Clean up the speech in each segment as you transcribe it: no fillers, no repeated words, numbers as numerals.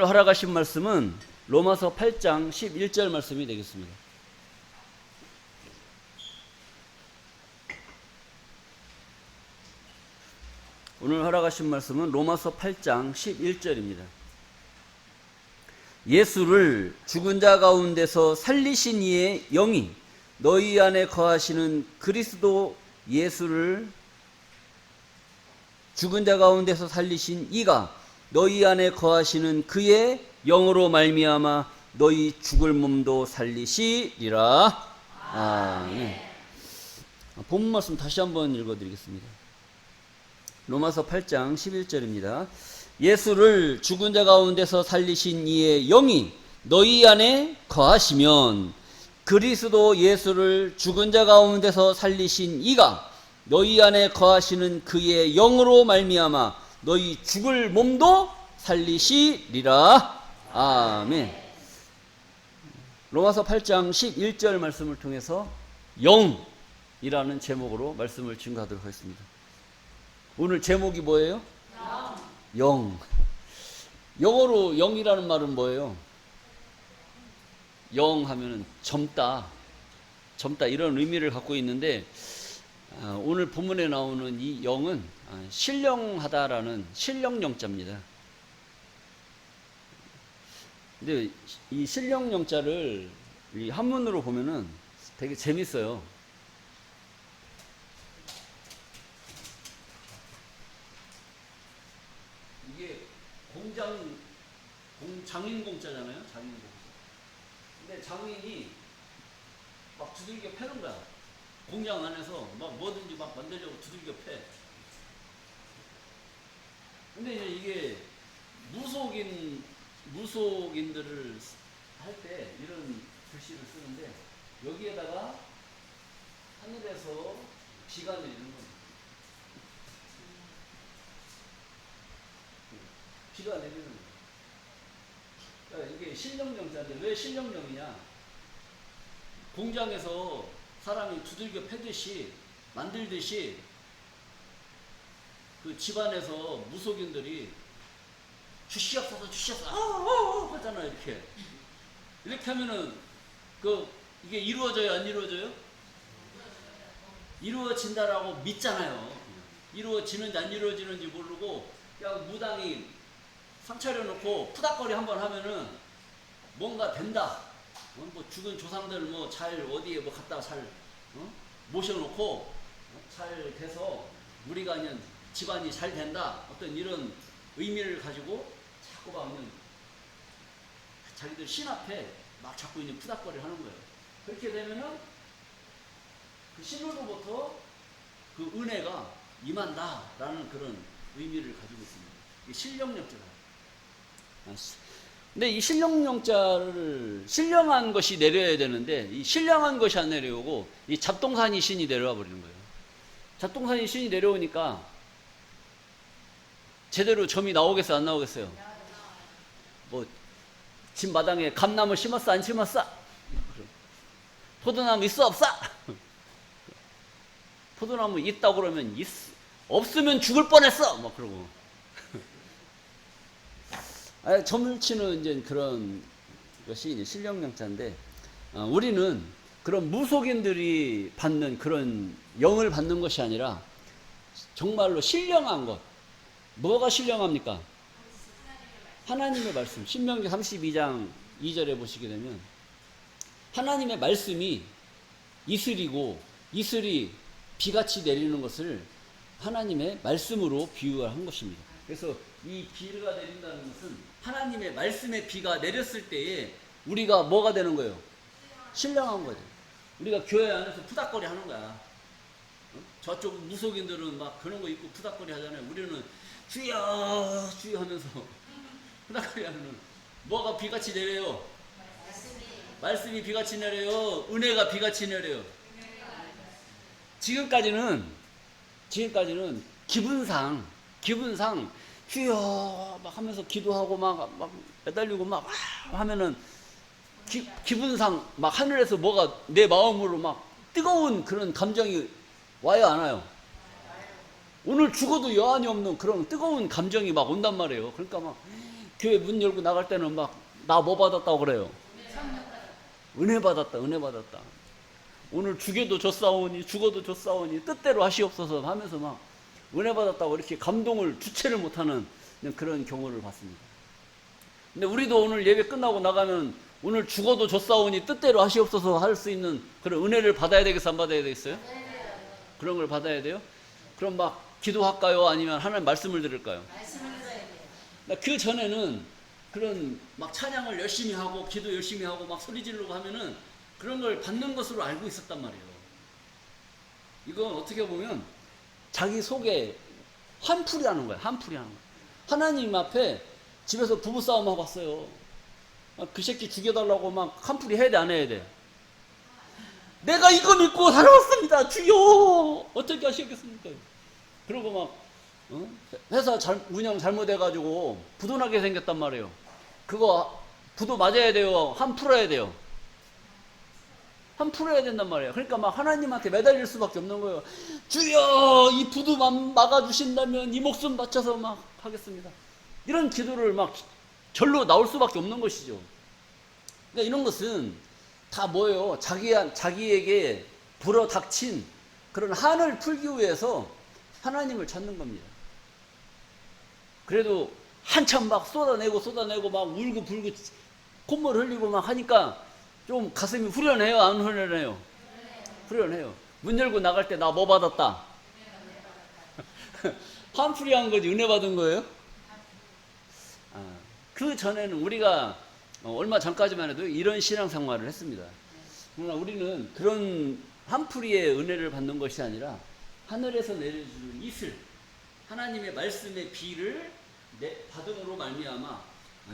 오늘 허락하신 말씀은 로마서 8장 11절 말씀이 되겠습니다. 오늘 허락하신 말씀은 로마서 8장 11절입니다. 예수를 죽은 자 가운데서 살리신 이의 영이 너희 안에 거하시는 그리스도 예수를 죽은 자 가운데서 살리신 이가 너희 안에 거하시는 그의 영으로 말미암아 너희 죽을 몸도 살리시리라. 아멘. 본문 말씀 다시 한번 읽어드리겠습니다. 로마서 8장 11절입니다. 예수를 죽은 자 가운데서 살리신 이의 영이 너희 안에 거하시면 그리스도 예수를 죽은 자 가운데서 살리신 이가 너희 안에 거하시는 그의 영으로 말미암아 너희 죽을 몸도 살리시리라. 아멘. 로마서 8장 11절 말씀을 통해서 영이라는 제목으로 말씀을 증거하도록 하겠습니다. 오늘 제목이 뭐예요? 영. 영어로 영이라는 말은 뭐예요? 영 하면은 젊다 이런 의미를 갖고 있는데, 오늘 본문에 나오는 이 영은 신령하다라는 신령영자입니다. 근데 이 신령영자를 이 한문으로 보면은 되게 재밌어요. 이게 장인공자잖아요. 장인공자. 근데 장인이 막 두들겨 패는 거야. 공장 안에서 막 뭐든지 막 만들려고 두들겨 패. 근데 이제 이게 무속인들을 할 때 이런 글씨를 쓰는데, 여기에다가 하늘에서 비가 내리는 겁니다. 비가 내리는 거예요. 그러니까 이게 신령영자인데 왜 신령영이냐? 공장에서 사람이 두들겨 패듯이 만들듯이 그 집안에서 무속인들이 주시옵소서 하잖아요. 이렇게 하면은 이게 이루어져요, 안 이루어져요? 이루어진다라고 믿잖아요. 이루어지는지 안 이루어지는지 모르고 그냥 무당이 상 차려놓고 푸닥거리 한번 하면은 뭔가 된다. 뭐 죽은 조상들 뭐 잘 어디에 뭐 갖다 잘 모셔놓고 잘 돼서 우리가 그냥 집안이 잘 된다. 어떤 이런 의미를 가지고 자꾸 막 자기들 신 앞에 막 자꾸 있는 푸닥거리를 하는 거예요. 그렇게 되면은 그 신으로부터 그 은혜가 임한다라는 그런 의미를 가지고 있습니다. 이 신령영자가. 근데 이 신령영자를 신령한 것이 내려야 되는데 이 신령한 것이 안 내려오고 이 잡동사니 신이 내려와 버리는 거예요. 잡동사니 신이 내려오니까 제대로 점이 나오겠어요, 안 나오겠어요? 뭐 집 마당에 감나무 심었어, 안 심었어? 포도나무 있어, 없어? 포도나무 있다고 그러면 없으면 죽을 뻔했어, 뭐 그러고. 점을 치는 이제 그런 것이 이제 신령영자인데, 우리는 그런 무속인들이 받는 그런 영을 받는 것이 아니라 정말로 신령한 것. 뭐가 신령합니까? 하나님의 말씀. 신명기 32장 2절에 보시게 되면 하나님의 말씀이 이슬이고 이슬이 비같이 내리는 것을 하나님의 말씀으로 비유한 것입니다. 그래서 이 비가 내린다는 것은 하나님의 말씀의 비가 내렸을 때에 우리가 뭐가 되는 거예요? 신령한 거예요. 우리가 교회 안에서 푸닥거리 하는 거야. 저쪽 무속인들은 막 그런 거 입고 푸닥거리 하잖아요. 우리는 주여 주여 하면서 푸닥거리 하면은 뭐가 비같이 내려요? 말씀이 비같이 내려요. 은혜가 비같이 내려요. 지금까지는 기분상 주여 막 하면서 기도하고 막 매달리고 막 하면은 기분상 막 하늘에서 뭐가 내 마음으로 막 뜨거운 그런 감정이 와요, 안 와요? 오늘 죽어도 여한이 없는 그런 뜨거운 감정이 막 온단 말이에요. 그러니까 막 교회 문 열고 나갈 때는 막 나 뭐 받았다고 그래요. 은혜 받았다, 은혜 받았다. 오늘 죽여도 줬사오니 죽어도 줬사오니 뜻대로 하시옵소서 하면서 막 은혜 받았다고 이렇게 감동을 주체를 못하는 그런 경우를 봤습니다. 근데 우리도 오늘 예배 끝나고 나가면 오늘 죽어도 줬사오니 뜻대로 하시옵소서 할 수 있는 그런 은혜를 받아야 되겠어, 안 받아야 되겠어요? 그런 걸 받아야 돼요? 그럼 막 기도할까요? 아니면 하나님 말씀을 들을까요? 그 전에는 그런 막 찬양을 열심히 하고 기도 열심히 하고 막 소리 지르고 하면은 그런 걸 받는 것으로 알고 있었단 말이에요. 이건 어떻게 보면 자기 속에 한풀이 하는 거야. 한풀이 하는 거야. 하나님 앞에 집에서 부부싸움하고 왔어요. 그 새끼 죽여달라고 막 한풀이 해야 돼, 안 해야 돼? 내가 이거 믿고 살아왔습니다. 주여! 어떻게 하시겠습니까? 그러고 막 회사 운영 잘못해가지고 부도나게 생겼단 말이에요. 그거 부도 맞아야 돼요? 한 풀어야 돼요? 한 풀어야 된단 말이에요. 그러니까 막 하나님한테 매달릴 수밖에 없는 거예요. 주여, 이 부도만 막아주신다면 이 목숨 바쳐서 막 하겠습니다. 이런 기도를 막 절로 나올 수밖에 없는 것이죠. 그러니까 이런 것은 다 뭐예요? 자기에게 불어닥친 그런 한을 풀기 위해서 하나님을 찾는 겁니다. 그래도 한참 막 쏟아내고 막 울고불고 콧물 흘리고 막 하니까 좀 가슴이 후련해요? 안 후련해요? 후련해요. 문 열고 나갈 때 나 뭐 받았다? 한풀이 한 거지 은혜 받은 거예요? 그 전에는 우리가 얼마 전까지만 해도 이런 신앙생활을 했습니다. 그러나 우리는 그런 한풀이의 은혜를 받는 것이 아니라 하늘에서 내려주는 이슬, 하나님의 말씀의 비를 받음으로 말미암아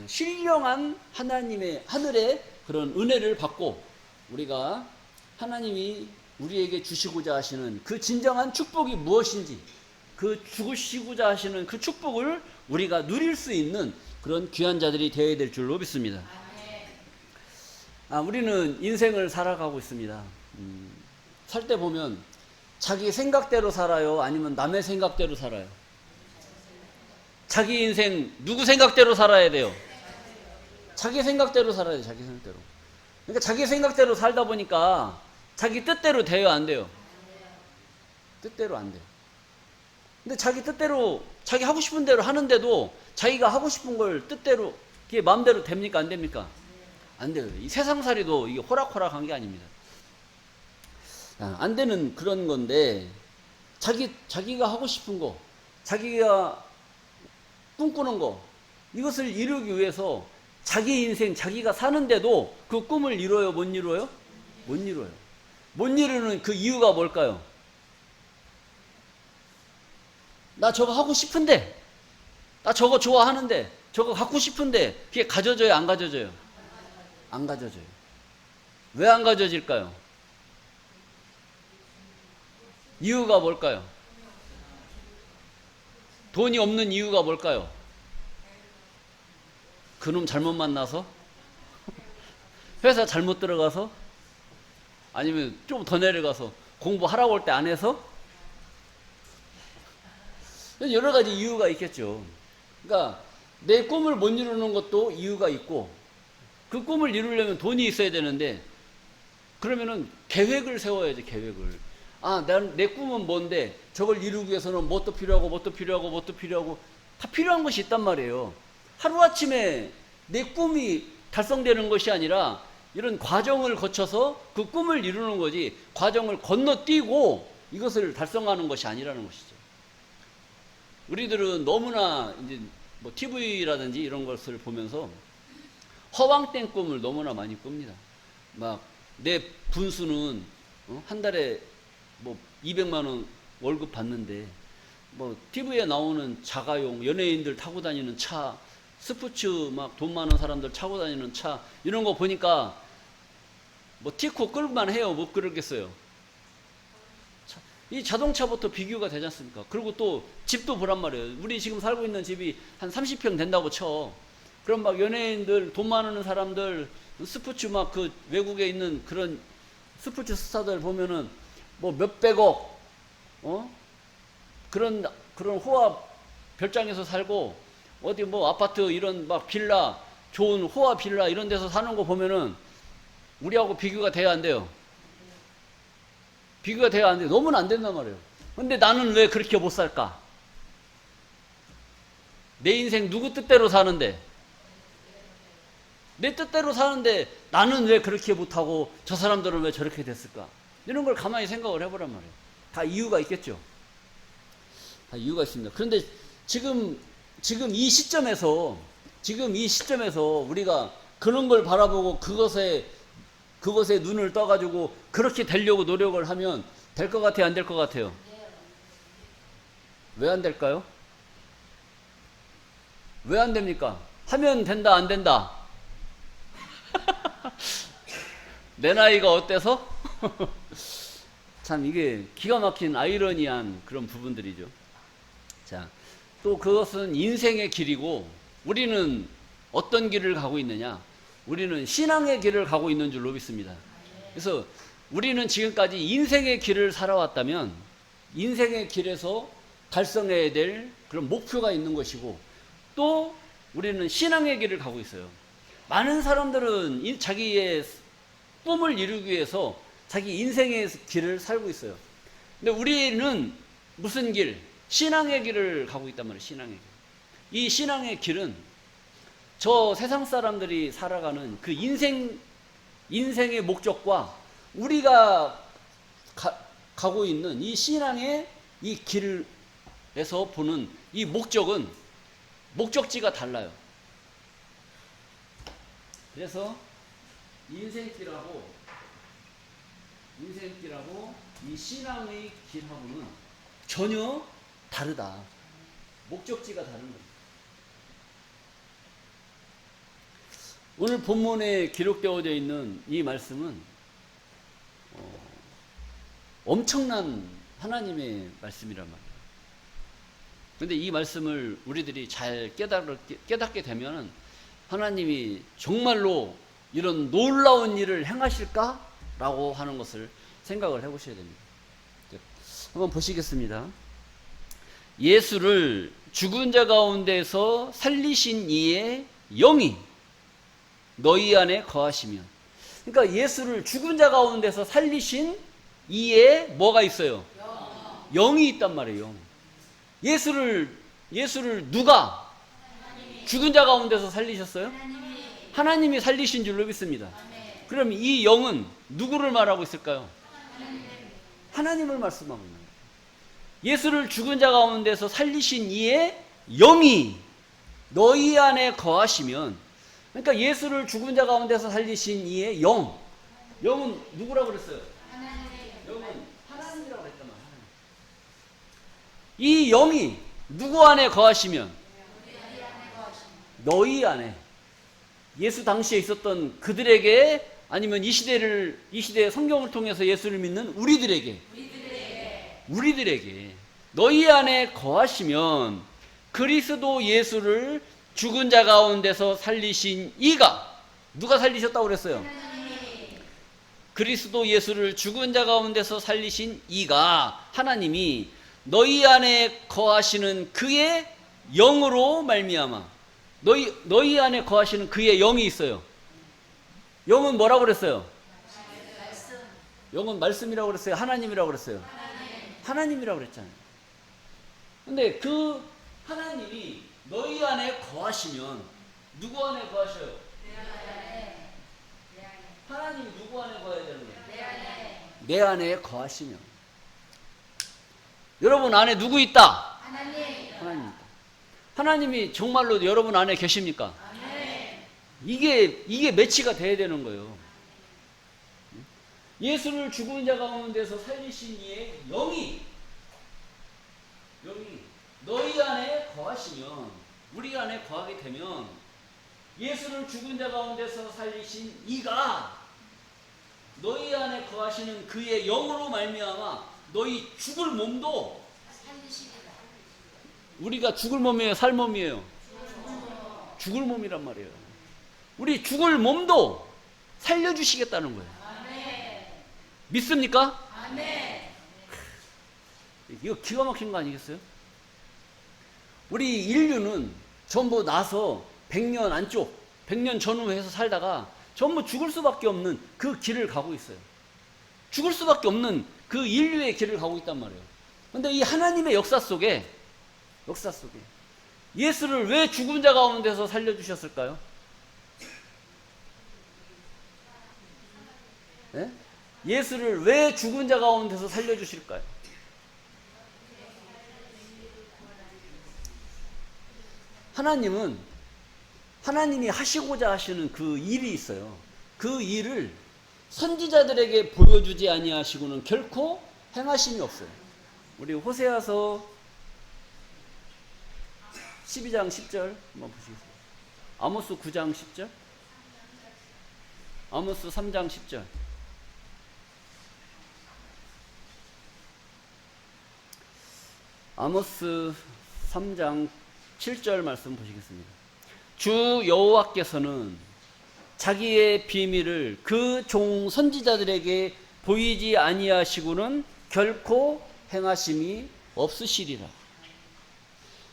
신령한 하나님의 하늘의 그런 은혜를 받고 우리가 하나님이 우리에게 주시고자 하시는 그 진정한 축복이 무엇인지 그 주시고자 하시는 그 축복을 우리가 누릴 수 있는 그런 귀한 자들이 되어야 될 줄로 믿습니다. 우리는 인생을 살아가고 있습니다. 살 때 보면 자기 생각대로 살아요? 아니면 남의 생각대로 살아요? 자기 인생 누구 생각대로 살아야 돼요? 자기 생각대로 살아야 돼요. 자기 생각대로. 그러니까 자기 생각대로 살다 보니까 자기 뜻대로 돼요? 안 돼요? 뜻대로 안 돼요. 근데 자기 뜻대로 자기 하고 싶은 대로 하는데도 자기가 하고 싶은 걸 뜻대로 그게 마음대로 됩니까? 안 됩니까? 안 돼요. 이 세상살이도 이게 호락호락한 게 아닙니다. 안 되는 그런 건데 자기가 하고 싶은 거, 자기가 꿈꾸는 거 이것을 이루기 위해서 자기 인생 자기가 사는데도 그 꿈을 이뤄요? 못 이뤄요? 못 이뤄요. 못 이루는 그 이유가 뭘까요? 나 저거 하고 싶은데, 나 저거 좋아하는데, 저거 갖고 싶은데 그게 가져져요? 안 가져져요? 안 가져져요. 왜 안 가져질까요? 이유가 뭘까요? 돈이 없는 이유가 뭘까요? 그놈 잘못 만나서? 회사 잘못 들어가서? 아니면 좀 더 내려가서 공부하라고 할 때 안 해서? 여러 가지 이유가 있겠죠. 그러니까 내 꿈을 못 이루는 것도 이유가 있고 그 꿈을 이루려면 돈이 있어야 되는데 그러면은 계획을 세워야지. 계획을. 내 꿈은 뭔데 저걸 이루기 위해서는 뭣도 필요하고 다 필요한 것이 있단 말이에요. 하루아침에 내 꿈이 달성되는 것이 아니라 이런 과정을 거쳐서 그 꿈을 이루는 거지 과정을 건너뛰고 이것을 달성하는 것이 아니라는 것이죠. 우리들은 너무나 이제 뭐 TV라든지 이런 것을 보면서 허황된 꿈을 너무나 많이 꿉니다. 막 내 분수는 한 달에 뭐 200만 원 월급 받는데 뭐 TV에 나오는 자가용 연예인들 타고 다니는 차, 스포츠 막 돈 많은 사람들 타고 다니는 차 이런 거 보니까 뭐 티코 끌만 해요? 못 끌겠어요? 이 자동차부터 비교가 되지 않습니까? 그리고 또 집도 보란 말이에요. 우리 지금 살고 있는 집이 한 30평 된다고 쳐. 그럼 막 연예인들 돈 많은 사람들 스포츠 막 그 외국에 있는 그런 스포츠 스타들 보면은 뭐 몇백억 그런 호화 별장에서 살고 어디 뭐 아파트 이런 막 빌라, 좋은 호화 빌라 이런 데서 사는 거 보면은 우리하고 비교가 돼야 안 돼요? 비교가 돼야 안 돼요. 너무는 안 된단 말이에요. 근데 나는 왜 그렇게 못 살까? 내 인생 누구 뜻대로 사는데, 내 뜻대로 사는데 나는 왜 그렇게 못하고 저 사람들은 왜 저렇게 됐을까? 이런 걸 가만히 생각을 해보란 말이에요. 다 이유가 있겠죠. 다 이유가 있습니다. 그런데 지금 이 시점에서 우리가 그런 걸 바라보고 그것에 눈을 떠가지고 그렇게 되려고 노력을 하면 될 것 같아요? 안 될 것 같아요? 왜 안 될까요? 왜 안 됩니까? 하면 된다, 안 된다? 내 나이가 어때서? 참 이게 기가 막힌 아이러니한 그런 부분들이죠. 자, 또 그것은 인생의 길이고 우리는 어떤 길을 가고 있느냐? 우리는 신앙의 길을 가고 있는 줄로 믿습니다. 그래서 우리는 지금까지 인생의 길을 살아왔다면 인생의 길에서 달성해야 될 그런 목표가 있는 것이고, 또 우리는 신앙의 길을 가고 있어요. 많은 사람들은 자기의 꿈을 이루기 위해서 자기 인생의 길을 살고 있어요. 근데 우리는 무슨 길? 신앙의 길을 가고 있단 말이에요. 신앙의 길. 이 신앙의 길은 저 세상 사람들이 살아가는 그 인생의 목적과 우리가 가고 있는 이 신앙의 이 길에서 보는 이 목적지가 달라요. 그래서 인생길하고 이 신앙의 길하고는 전혀 다르다. 목적지가 다른 거예요. 오늘 본문에 기록되어져 있는 이 말씀은 엄청난 하나님의 말씀이란 말이에요. 그런데 이 말씀을 우리들이 잘 깨닫게 되면 하나님이 정말로 이런 놀라운 일을 행하실까? 라고 하는 것을 생각을 해보셔야 됩니다. 한번 보시겠습니다. 예수를 죽은 자 가운데서 살리신 이의 영이 너희 안에 거하시면, 그러니까 예수를 죽은 자 가운데서 살리신 이에 뭐가 있어요? 영이 있단 말이에요. 예수를 누가 죽은 자 가운데서 살리셨어요? 하나님이 살리신 줄로 믿습니다. 그럼 이 영은 누구를 말하고 있을까요? 하나님을 말씀하고 있는 거예요. 예수를 죽은 자 가운데서 살리신 이의 영이 너희 안에 거하시면, 그러니까 예수를 죽은 자 가운데서 살리신 이의 영은 누구라고 그랬어요? 영은 하나님이라고 그랬단 말이에요. 이 영이 누구 안에 거하시면? 너희 안에. 예수 당시에 있었던 그들에게, 아니면 이 시대의 성경을 통해서 예수를 믿는 우리들에게 너희 안에 거하시면 그리스도 예수를 죽은 자 가운데서 살리신 이가, 누가 살리셨다고 그랬어요? 그리스도 예수를 죽은 자 가운데서 살리신 이가, 하나님이 너희 안에 거하시는 그의 영으로 말미암아, 너희 안에 거하시는 그의 영이 있어요. 영은 뭐라고 그랬어요? 영은 말씀이라고 그랬어요? 하나님이라고 그랬어요? 하나님이라고 그랬잖아요. 근데 그 하나님이 너희 안에 거하시면 누구 안에 거하셔요? 하나님이 누구 안에 거해야 되는 거예요? 내 안에 거하시면. 여러분 안에 누구 있다? 하나님 있다. 하나님이 정말로 여러분 안에 계십니까? 이게 매치가 돼야 되는 거예요. 예수를 죽은 자 가운데서 살리신 이의 영이 너희 안에 거하시면, 우리 안에 거하게 되면 예수를 죽은 자 가운데서 살리신 이가 너희 안에 거하시는 그의 영으로 말미암아 너희 죽을 몸도 살리시리라. 우리가 죽을 몸이에요, 살 몸이에요? 죽을 몸이란 말이에요. 우리 죽을 몸도 살려주시겠다는 거예요. 믿습니까? 이거 기가 막힌 거 아니겠어요? 우리 인류는 전부 나서 100년 안쪽, 100년 전후해서 살다가 전부 죽을 수밖에 없는 그 길을 가고 있어요. 죽을 수밖에 없는 그 인류의 길을 가고 있단 말이에요. 근데 이 하나님의 역사 속에 예수를 왜 죽은 자 가운데서 살려주셨을까요? 네? 예수를 왜 죽은 자 가운데서 살려주실까요? 하나님이 하시고자 하시는 그 일이 있어요. 그 일을 선지자들에게 보여주지 아니하시고는 결코 행하심이 없어요. 우리 호세아서 12장 10절 한번 보시겠어요? 아모스 9장 10절, 아모스 3장 10절. 아모스 3장 7절 말씀 보시겠습니다. 주 여호와께서는 자기의 비밀을 그 종 선지자들에게 보이지 아니하시고는 결코 행하심이 없으시리라.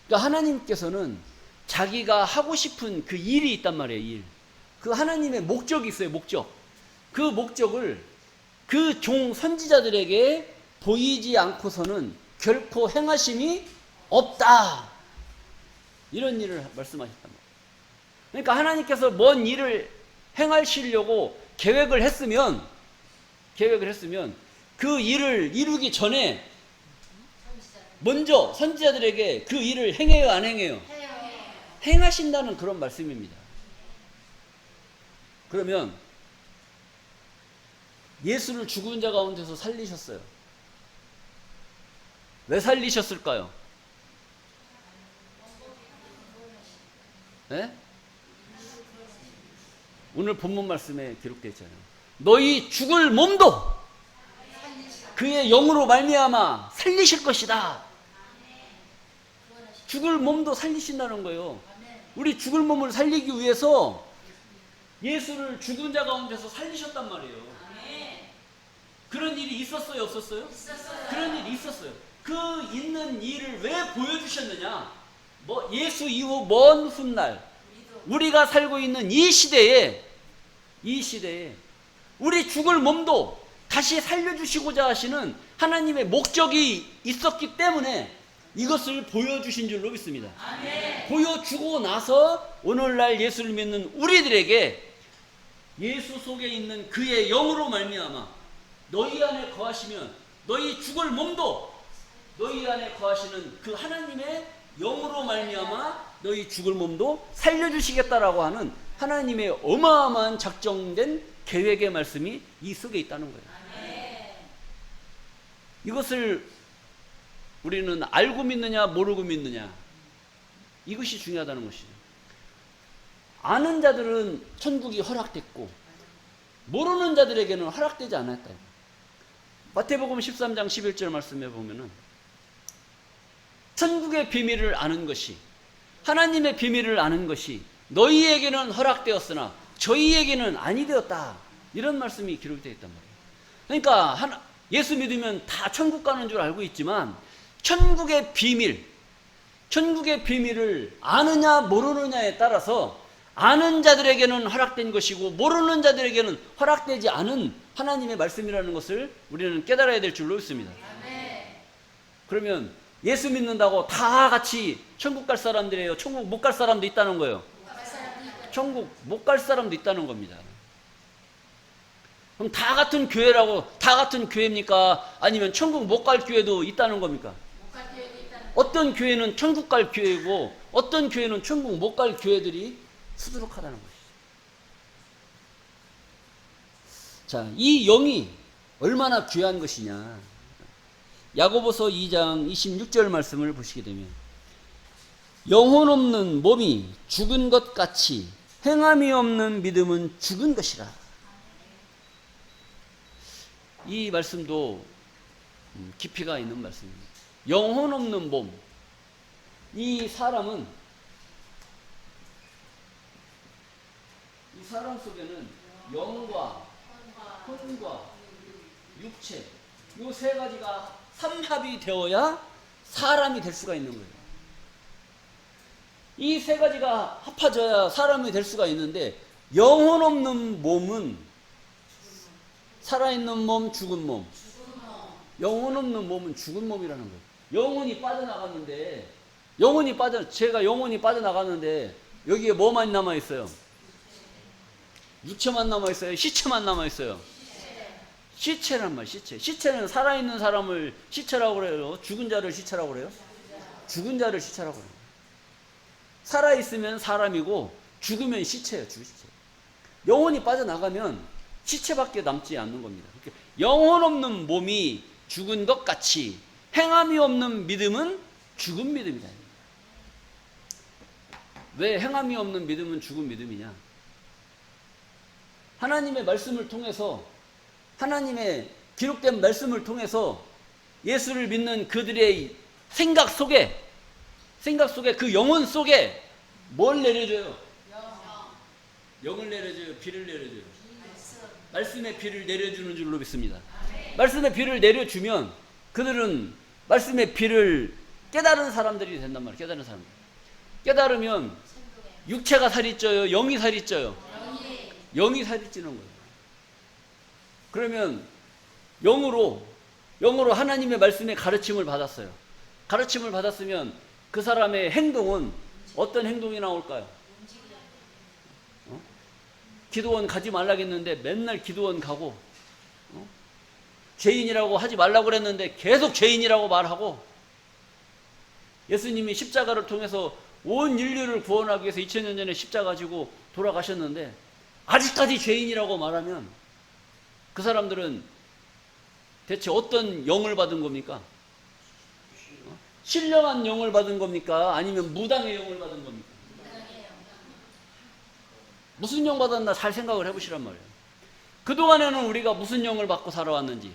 그러니까 하나님께서는 자기가 하고 싶은 그 일이 있단 말이에요. 일. 그 하나님의 목적이 있어요. 목적. 그 목적을 그 종 선지자들에게 보이지 않고서는 결코 행하심이 없다. 이런 일을 말씀하셨단 말이에요. 그러니까 하나님께서 뭔 일을 행하시려고 계획을 했으면 그 일을 이루기 전에 먼저 선지자들에게 그 일을 행해요, 안 행해요? 행하신다는 그런 말씀입니다. 그러면 예수를 죽은 자 가운데서 살리셨어요. 왜 살리셨을까요? 네? 오늘 본문 말씀에 기록되어 있잖아요. 너희 죽을 몸도 그의 영으로 말미암아 살리실 것이다. 죽을 몸도 살리신다는 거예요. 우리 죽을 몸을 살리기 위해서 예수를 죽은 자 가운데서 살리셨단 말이에요. 그런 일이 있었어요, 없었어요? 그런 일이 있었어요. 그 있는 일을 왜 보여주셨느냐? 예수 이후 먼 훗날 우리가 살고 있는 이 시대에 우리 죽을 몸도 다시 살려주시고자 하시는 하나님의 목적이 있었기 때문에 이것을 보여주신 줄로 믿습니다. 아멘. 보여주고 나서 오늘날 예수를 믿는 우리들에게 예수 속에 있는 그의 영으로 말미암아 너희 안에 거하시면 너희 죽을 몸도 너희 안에 거하시는 그 하나님의 영으로 말미암아 너희 죽을 몸도 살려주시겠다라고 하는 하나님의 어마어마한 작정된 계획의 말씀이 이 속에 있다는 거예요. 아멘. 이것을 우리는 알고 믿느냐 모르고 믿느냐, 이것이 중요하다는 것이죠. 아는 자들은 천국이 허락됐고 모르는 자들에게는 허락되지 않았다. 마태복음 13장 11절 말씀에 보면은 천국의 비밀을 아는 것이, 하나님의 비밀을 아는 것이 너희에게는 허락되었으나 저희에게는 아니 되었다. 이런 말씀이 기록되어 있단 말이에요. 그러니까 예수 믿으면 다 천국 가는 줄 알고 있지만 천국의 비밀을 아느냐 모르느냐에 따라서 아는 자들에게는 허락된 것이고 모르는 자들에게는 허락되지 않은 하나님의 말씀이라는 것을 우리는 깨달아야 될 줄로 믿습니다. 그러면 예수 믿는다고 다 같이 천국 갈 사람들이에요? 천국 못 갈 사람도 있다는 거예요? 천국 못 갈 사람도 있다는 겁니다. 그럼 다 같은 교회라고 다 같은 교회입니까? 아니면 천국 못 갈 교회도 있다는 겁니까? 어떤 교회는 천국 갈 교회고 어떤 교회는 천국 못 갈 교회들이 수두룩하다는 것이죠. 자, 이 영이 얼마나 귀한 것이냐. 야고보서 2장 26절 말씀을 보시게 되면 영혼 없는 몸이 죽은 것 같이 행함이 없는 믿음은 죽은 것이라. 이 말씀도 깊이가 있는 말씀입니다. 영혼 없는 몸. 이 사람 속에는 영과 혼과 육체, 이 세 가지가 삼합이 되어야 사람이 될 수가 있는 거예요. 이 세 가지가 합쳐져야 사람이 될 수가 있는데, 영혼 없는 몸은 살아있는 몸, 죽은 몸. 영혼 없는 몸은 죽은 몸이라는 거예요. 영혼이 빠져나갔는데, 제가 영혼이 빠져나갔는데, 여기에 뭐만 남아있어요? 육체만 남아있어요? 시체만 남아있어요? 시체란 말, 시체. 시체는 살아있는 사람을 시체라고 그래요? 죽은 자를 시체라고 그래요? 죽은 자를 시체라고 그래요. 살아있으면 사람이고, 죽으면 시체예요, 시체. 영혼이 빠져나가면 시체밖에 남지 않는 겁니다. 영혼 없는 몸이 죽은 것 같이 행함이 없는 믿음은 죽은 믿음이다. 왜 행함이 없는 믿음은 죽은 믿음이냐? 하나님의 말씀을 통해서, 하나님의 기록된 말씀을 통해서 예수를 믿는 그들의 생각 속에 그 영혼 속에 뭘 내려줘요? 영을 내려줘요? 비를 내려줘요? 말씀의 비를 내려주는 줄로 믿습니다. 말씀의 비를 내려주면 그들은 말씀의 비를 깨달은 사람들이 된단 말이에요. 깨달은 사람들. 깨달으면 육체가 살이 쪄요? 영이 살이 쪄요? 영이 살이 찌는 거예요. 그러면 영으로 하나님의 말씀의 가르침을 받았어요. 가르침을 받았으면 그 사람의 행동은 어떤 행동이 나올까요? 기도원 가지 말라겠는데 맨날 기도원 가고, 죄인이라고 하지 말라고 그랬는데 계속 죄인이라고 말하고, 예수님이 십자가를 통해서 온 인류를 구원하기 위해서 2000년 전에 십자가 지고 돌아가셨는데 아직까지 죄인이라고 말하면 그 사람들은 대체 어떤 영을 받은 겁니까? 신령한 영을 받은 겁니까? 아니면 무당의 영을 받은 겁니까? 무슨 영 받았나 잘 생각을 해보시란 말이에요. 그동안에는 우리가 무슨 영을 받고 살아왔는지,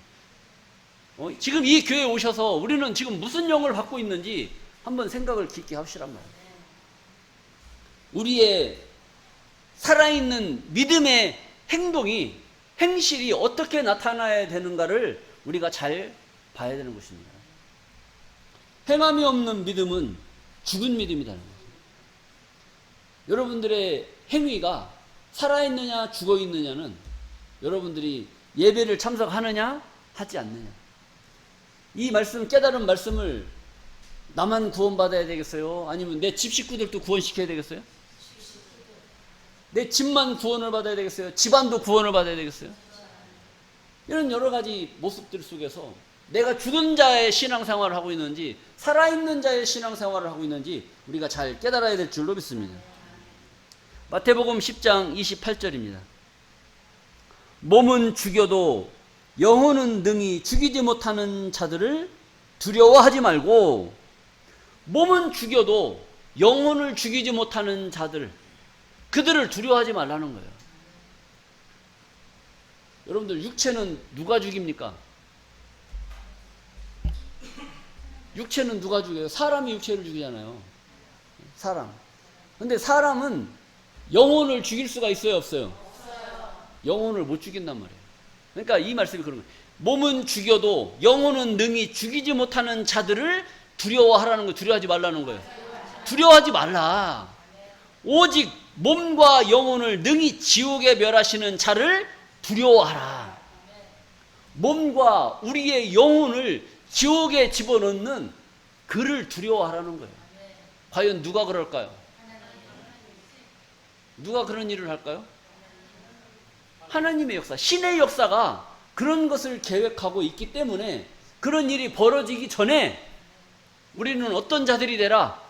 지금 이 교회에 오셔서 우리는 지금 무슨 영을 받고 있는지 한번 생각을 깊게 하시란 말이에요. 우리의 살아있는 믿음의 행실이 어떻게 나타나야 되는가를 우리가 잘 봐야 되는 것입니다. 행함이 없는 믿음은 죽은 믿음이라는 거죠. 여러분들의 행위가 살아있느냐 죽어있느냐는 여러분들이 예배를 참석하느냐 하지 않느냐, 이 말씀, 깨달은 말씀을 나만 구원받아야 되겠어요? 아니면 내 집 식구들도 구원시켜야 되겠어요? 내 집만 구원을 받아야 되겠어요? 집안도 구원을 받아야 되겠어요? 이런 여러 가지 모습들 속에서 내가 죽은 자의 신앙생활을 하고 있는지 살아있는 자의 신앙생활을 하고 있는지 우리가 잘 깨달아야 될 줄로 믿습니다. 마태복음 10장 28절입니다. 몸은 죽여도 영혼은 능히 죽이지 못하는 자들을 두려워하지 말고, 몸은 죽여도 영혼을 죽이지 못하는 자들, 그들을 두려워하지 말라는 거예요. 여러분들, 육체는 누가 죽입니까? 육체는 누가 죽여요? 사람이 육체를 죽이잖아요. 사람. 근데 사람은 영혼을 죽일 수가 있어요, 없어요? 영혼을 못 죽인단 말이에요. 그러니까 이 말씀이 그런 거예요. 몸은 죽여도 영혼은 능히 죽이지 못하는 자들을 두려워하라는 거예요. 두려워하지 말라는 거예요. 두려워하지 말라. 오직 몸과 영혼을 능히 지옥에 멸하시는 자를 두려워하라. 몸과 우리의 영혼을 지옥에 집어넣는 그를 두려워하라는 거예요. 과연 누가 그럴까요? 누가 그런 일을 할까요? 하나님의 역사, 신의 역사가 그런 것을 계획하고 있기 때문에 그런 일이 벌어지기 전에 우리는 어떤 자들이 되라?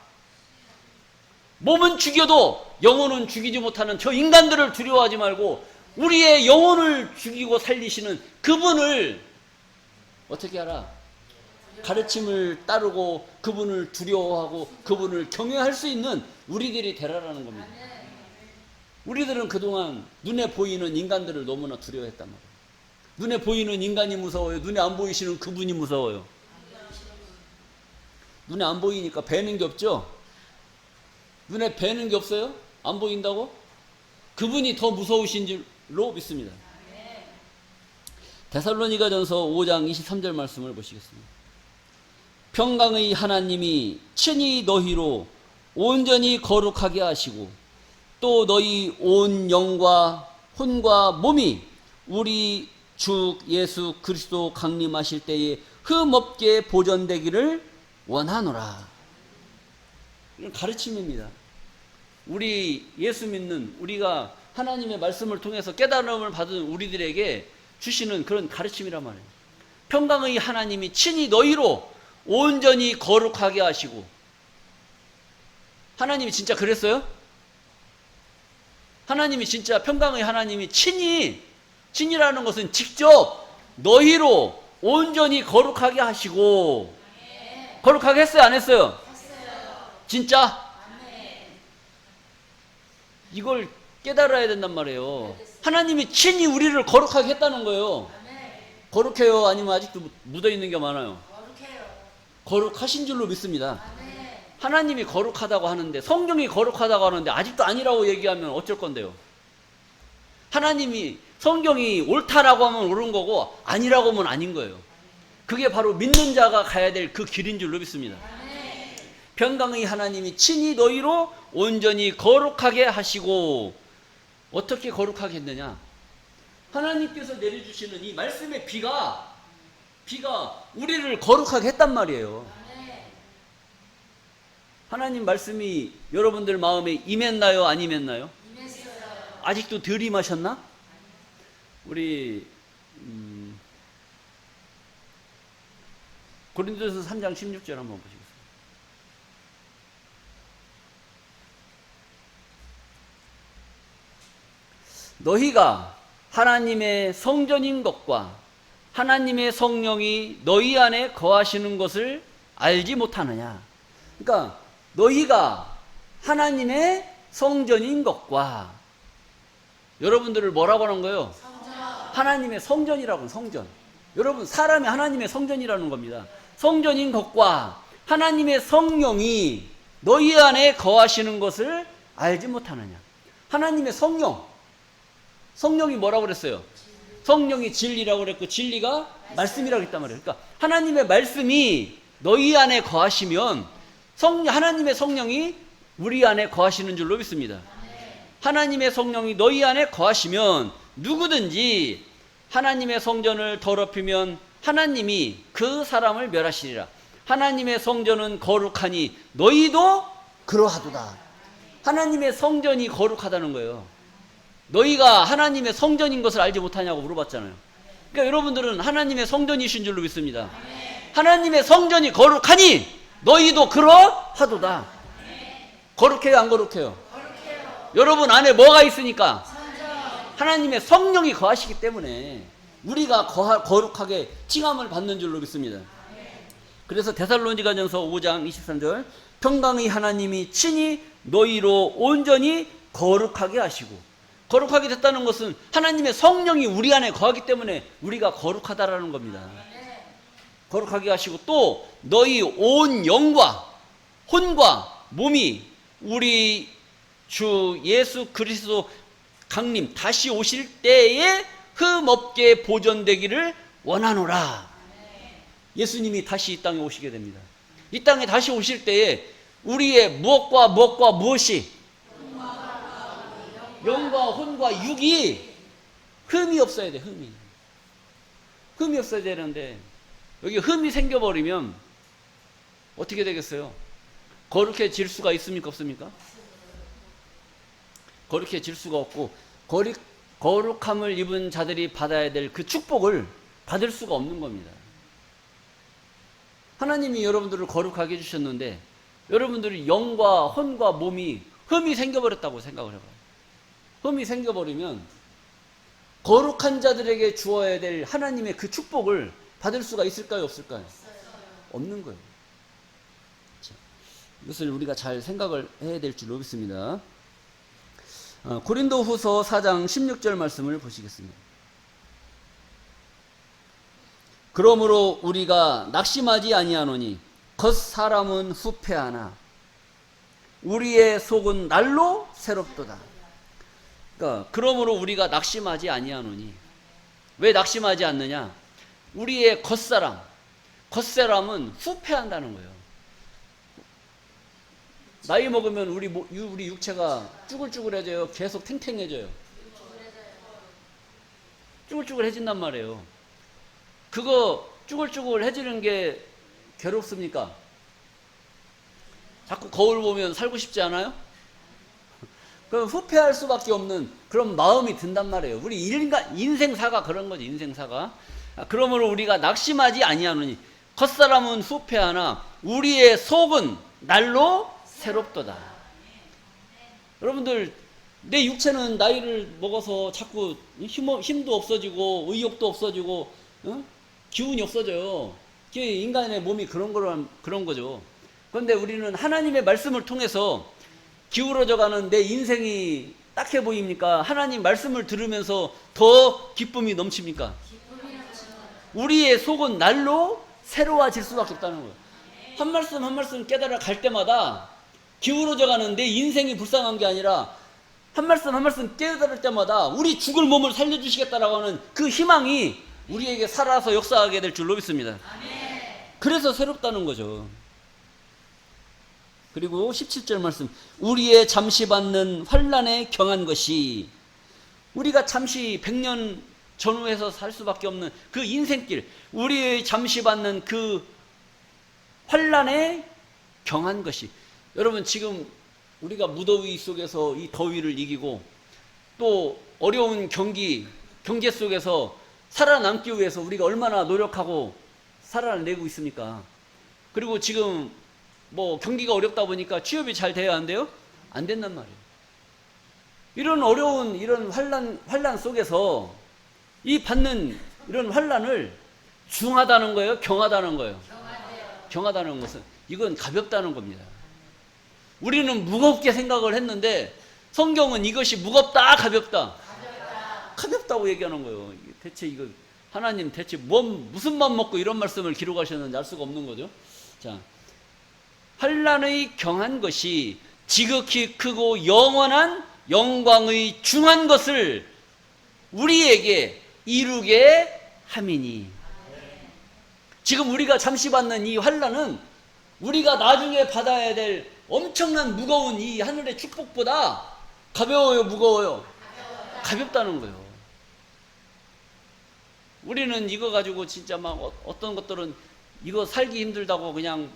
몸은 죽여도 영혼은 죽이지 못하는 저 인간들을 두려워하지 말고 우리의 영혼을 죽이고 살리시는 그분을 어떻게 하라? 가르침을 따르고 그분을 두려워하고 그분을 경외할 수 있는 우리들이 되라라는 겁니다. 우리들은 그동안 눈에 보이는 인간들을 너무나 두려워했단 말이에요. 눈에 보이는 인간이 무서워요? 눈에 안 보이시는 그분이 무서워요? 눈에 안 보이니까 뵈는 게 없죠? 눈에 뵈는 게 없어요? 안 보인다고? 그분이 더 무서우신 줄로 믿습니다. 데살로니가전서 5장 23절 말씀을 보시겠습니다. 평강의 하나님이 친히 너희로 온전히 거룩하게 하시고 또 너희 온 영과 혼과 몸이 우리 주 예수 그리스도 강림하실 때에 흠없게 보존되기를 원하노라. 이건 가르침입니다. 우리 예수 믿는 우리가 하나님의 말씀을 통해서 깨달음을 받은 우리들에게 주시는 그런 가르침이란 말이에요. 평강의 하나님이 친히 너희로 온전히 거룩하게 하시고, 하나님이 진짜 그랬어요? 하나님이 진짜 평강의 하나님이 친히라는 것은 직접 너희로 온전히 거룩하게 하시고, 거룩하게 했어요? 안 했어요? 진짜? 이걸 깨달아야 된단 말이에요. 하나님이 친히 우리를 거룩하게 했다는 거예요. 거룩해요? 아니면 아직도 묻어있는 게 많아요? 거룩하신 줄로 믿습니다. 하나님이 거룩하다고 하는데, 성경이 거룩하다고 하는데 아직도 아니라고 얘기하면 어쩔 건데요? 하나님이 성경이 옳다라고 하면 옳은 거고 아니라고 하면 아닌 거예요. 그게 바로 믿는 자가 가야 될 그 길인 줄로 믿습니다. 평강의 하나님이 친히 너희로 온전히 거룩하게 하시고, 어떻게 거룩하게 했느냐? 하나님께서 내려주시는 이 말씀의 비가 우리를 거룩하게 했단 말이에요. 하나님 말씀이 여러분들 마음에 임했나요? 안 임했나요? 아직도 덜 임하셨나? 우리 고린도서 3장 16절 한번 보시겠습니다. 너희가 하나님의 성전인 것과 하나님의 성령이 너희 안에 거하시는 것을 알지 못하느냐? 그러니까 너희가 하나님의 성전인 것과, 여러분들을 뭐라고 하는 거예요? 성전. 하나님의 성전이라고, 성전. 여러분, 사람이 하나님의 성전이라는 겁니다. 성전인 것과 하나님의 성령이 너희 안에 거하시는 것을 알지 못하느냐? 하나님의 성령이 뭐라고 그랬어요? 성령이 진리라고 그랬고, 진리가 말씀이라고 했단 말이에요. 그러니까 하나님의 말씀이 너희 안에 거하시면 하나님의 성령이 우리 안에 거하시는 줄로 믿습니다. 하나님의 성령이 너희 안에 거하시면 누구든지 하나님의 성전을 더럽히면 하나님이 그 사람을 멸하시리라. 하나님의 성전은 거룩하니 너희도 그러하도다. 하나님의 성전이 거룩하다는 거예요. 너희가 하나님의 성전인 것을 알지 못하냐고 물어봤잖아요. 그러니까 여러분들은 하나님의 성전이신 줄로 믿습니다. 하나님의 성전이 거룩하니 너희도 그러하도다. 거룩해요, 안 거룩해요? 여러분 안에 뭐가 있으니까? 하나님의 성령이 거하시기 때문에 우리가 거룩하게 칭함을 받는 줄로 믿습니다. 그래서 데살로니가전서 5장 23절, 평강의 하나님이 친히 너희로 온전히 거룩하게 하시고, 거룩하게 됐다는 것은 하나님의 성령이 우리 안에 거하기 때문에 우리가 거룩하다라는 겁니다. 거룩하게 하시고, 또 너희 온 영과 혼과 몸이 우리 주 예수 그리스도 강림 다시 오실 때에 흠없게 보존되기를 원하노라. 예수님이 다시 이 땅에 오시게 됩니다. 이 땅에 다시 오실 때에 우리의 무엇과 무엇이, 영과 혼과 육이 흠이 없어야 돼. 흠이 없어야 되는데, 여기 흠이 생겨버리면 어떻게 되겠어요? 거룩해질 수가 있습니까? 없습니까? 거룩해질 수가 없고, 거룩함을 입은 자들이 받아야 될 그 축복을 받을 수가 없는 겁니다. 하나님이 여러분들을 거룩하게 해주셨는데 여러분들이 영과 혼과 몸이 흠이 생겨버렸다고 생각을 해봐요. 흠이 생겨버리면 거룩한 자들에게 주어야 될 하나님의 그 축복을 받을 수가 있을까요? 없을까요? 없는 거예요. 자, 이것을 우리가 잘 생각을 해야 될 줄로 믿습니다. 고린도후서 4장 16절 말씀을 보시겠습니다. 그러므로 우리가 낙심하지 아니하노니 겉사람은 후패하나 우리의 속은 날로 새롭도다. 그러니까 그러므로 우리가 낙심하지 아니하노니, 왜 낙심하지 않느냐? 우리의 겉사람은 후패한다는 거예요. 나이 먹으면 우리 육체가 쭈글쭈글해져요? 계속 탱탱해져요? 쭈글쭈글해진단 말이에요. 그거 쭈글쭈글해지는 게 괴롭습니까? 자꾸 거울 보면 살고 싶지 않아요? 그럼 후회할 수밖에 없는 그런 마음이 든단 말이에요. 우리 인생사가 그런 거지, 인생사가. 그러므로 우리가 낙심하지 아니하노니 겉사람은 후회하나 우리의 속은 날로 새롭도다. 여러분들, 내 육체는 나이를 먹어서 자꾸 힘도 없어지고 의욕도 없어지고 기운이 없어져요. 인간의 몸이 그런 거죠. 그런데 우리는 하나님의 말씀을 통해서 기울어져가는 내 인생이 딱해 보입니까? 하나님 말씀을 들으면서 더 기쁨이 넘칩니까? 우리의 속은 날로 새로워질 수밖에 없다는 거예요. 한 말씀 한 말씀 깨달아 갈 때마다 기울어져가는 내 인생이 불쌍한 게 아니라 한 말씀 한 말씀 깨달을 때마다 우리 죽을 몸을 살려주시겠다라고 하는 그 희망이 우리에게 살아서 역사하게 될 줄로 믿습니다. 그래서 새롭다는 거죠. 그리고 17절 말씀, 우리의 잠시 받는 환난에 경한 것이, 우리가 잠시 100년 전후에서 살 수밖에 없는 그 인생길, 우리의 잠시 받는 그 환난에 경한 것이. 여러분, 지금 우리가 무더위 속에서 이 더위를 이기고 또 어려운 경제 속에서 살아남기 위해서 우리가 얼마나 노력하고 살아내고 있습니까? 그리고 지금 뭐 경기가 어렵다 보니까 취업이 잘 돼야 한대요? 안 된단 말이에요. 이런 어려운 이런 환난 속에서 이 받는 이런 환난을 중하다는 거예요? 경하다는 거예요? 경하다는 것은 이건 가볍다는 겁니다. 우리는 무겁게 생각을 했는데 성경은 이것이 무겁다, 가볍다? 가볍다고 얘기하는 거예요. 대체 이거 하나님 대체 무슨 맘 먹고 이런 말씀을 기록하셨는지 알 수가 없는 거죠. 자, 환난의 경한 것이 지극히 크고 영원한 영광의 중한 것을 우리에게 이루게 함이니. 지금 우리가 잠시 받는 이 환난은 우리가 나중에 받아야 될 엄청난 무거운 이 하늘의 축복보다 가벼워요, 무거워요? 가볍다는 거예요. 우리는 이거 가지고 진짜 막 어떤 것들은 이거 살기 힘들다고 그냥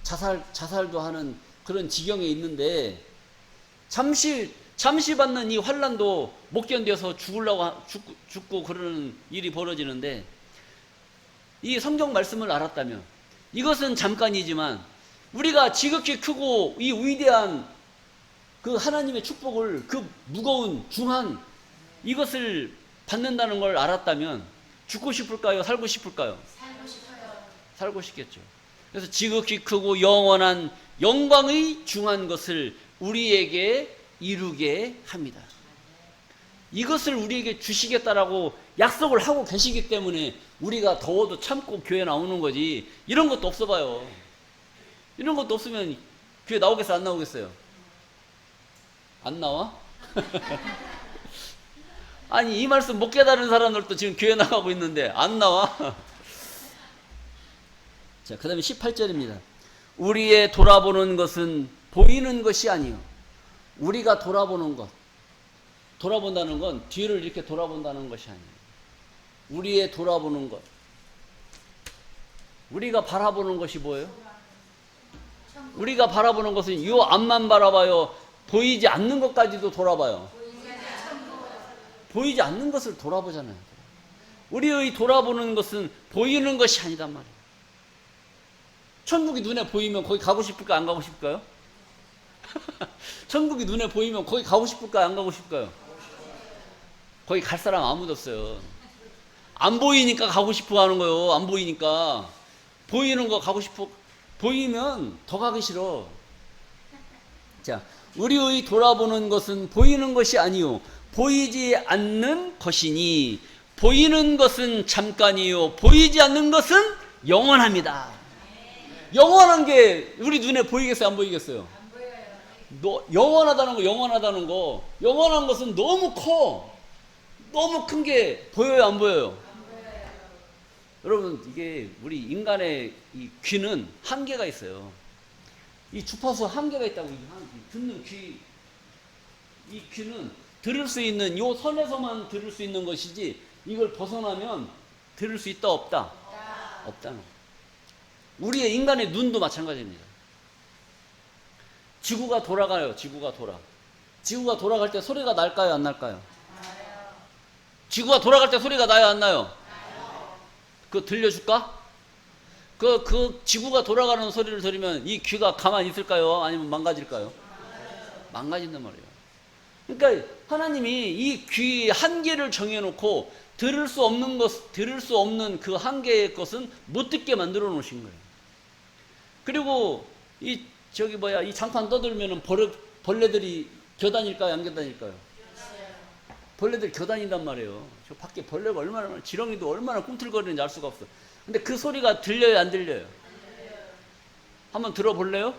자살도 하는 그런 지경에 있는데, 잠시 받는 이 환난도 못 견뎌서 죽고 그러는 일이 벌어지는데, 이 성경 말씀을 알았다면 이것은 잠깐이지만 우리가 지극히 크고 이 위대한 그 하나님의 축복을, 그 무거운 중한 이것을 받는다는 걸 알았다면 죽고 싶을까요? 살고 싶을까요? 살고 싶어요. 살고 싶겠죠. 그래서 지극히 크고 영원한 영광의 중한 것을 우리에게 이루게 합니다. 이것을 우리에게 주시겠다라고 약속을 하고 계시기 때문에 우리가 더워도 참고 교회 나오는 거지, 이런 것도 없어 봐요. 이런 것도 없으면 교회 나오겠어요? 안 나오겠어요? 안 나와? 아니, 이 말씀 못 깨달은 사람들도 지금 교회 나가고 있는데 안 나와? 자, 그 다음에 18절입니다. 우리의 돌아보는 것은 보이는 것이 아니요. 우리가 돌아보는 것. 돌아본다는 건 뒤를 이렇게 돌아본다는 것이 아니에요. 우리의 돌아보는 것. 우리가 바라보는 것이 뭐예요? 우리가 바라보는 것은 이 앞만 바라봐요? 보이지 않는 것까지도 돌아봐요? 보이지 않는 것을 돌아보잖아요. 우리의 돌아보는 것은 보이는 것이 아니단 말이에요. 천국이 눈에 보이면 거기 가고 싶을까, 안 가고 싶을까요? 천국이 눈에 보이면 거기 가고 싶을까요, 안 가고 싶을까요? 거기 갈 사람 아무도 없어요. 안 보이니까 가고 싶어 하는 거예요. 안 보이니까. 보이는 거 가고 싶어. 보이면 더 가기 싫어. 자, 우리의 돌아보는 것은 보이는 것이 아니요 보이지 않는 것이니, 보이는 것은 잠깐이요 보이지 않는 것은 영원합니다. 영원한 게 우리 눈에 보이겠어요, 안 보이겠어요? 안 보여요. 영원하다는 거, 영원한 것은 너무 커. 너무 큰 게 보여요, 안 보여요? 안 보여요. 여러분, 이게 우리 인간의 이 귀는 한계가 있어요. 이 주파수 한계가 있다고. 듣는 귀, 이 귀는 들을 수 있는 요 선에서만 들을 수 있는 것이지 이걸 벗어나면 들을 수 있다 없다? 없다. 우리의 인간의 눈도 마찬가지입니다. 지구가 돌아가요. 지구가 돌아갈 때 소리가 날까요 안 날까요? 지구가 돌아갈 때 소리가 나요 안 나요? 그거 들려줄까? 그 지구가 돌아가는 소리를 들으면 이 귀가 가만히 있을까요? 아니면 망가질까요? 망가진단 말이에요. 그러니까 하나님이 이 귀 한계를 정해놓고 들을 수 없는 그 한계의 것은 못 듣게 만들어 놓으신 거예요. 그리고 이 장판 떠들면은 벌레들이 겨다닐까요? 안 겨다닐까요? 벌레들이 겨다닌단 말이에요. 저 밖에 벌레가 얼마나, 지렁이도 얼마나 꿈틀거리는지 알 수가 없어. 근데 그 소리가 들려요, 안 들려요? 한번 들어볼래요?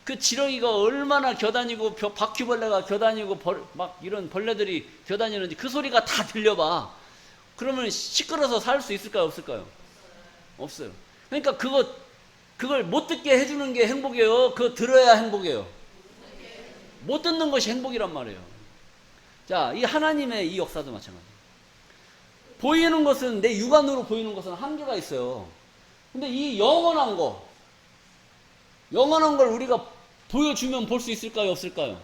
그 지렁이가 얼마나 겨다니고, 바퀴벌레가 겨다니고, 막 이런 벌레들이 겨다니는지 그 소리가 다 들려봐. 그러면 시끄러워서 살 수 있을까요, 없을까요? 없어요. 그러니까 그걸 못 듣게 해주는 게 행복이에요? 그거 들어야 행복이에요? 못 듣는 것이 행복이란 말이에요. 자, 이 하나님의 이 역사도 마찬가지예요. 보이는 것은, 내 육안으로 보이는 것은 한계가 있어요. 근데 이 영원한 걸 우리가 보여주면 볼 수 있을까요, 없을까요?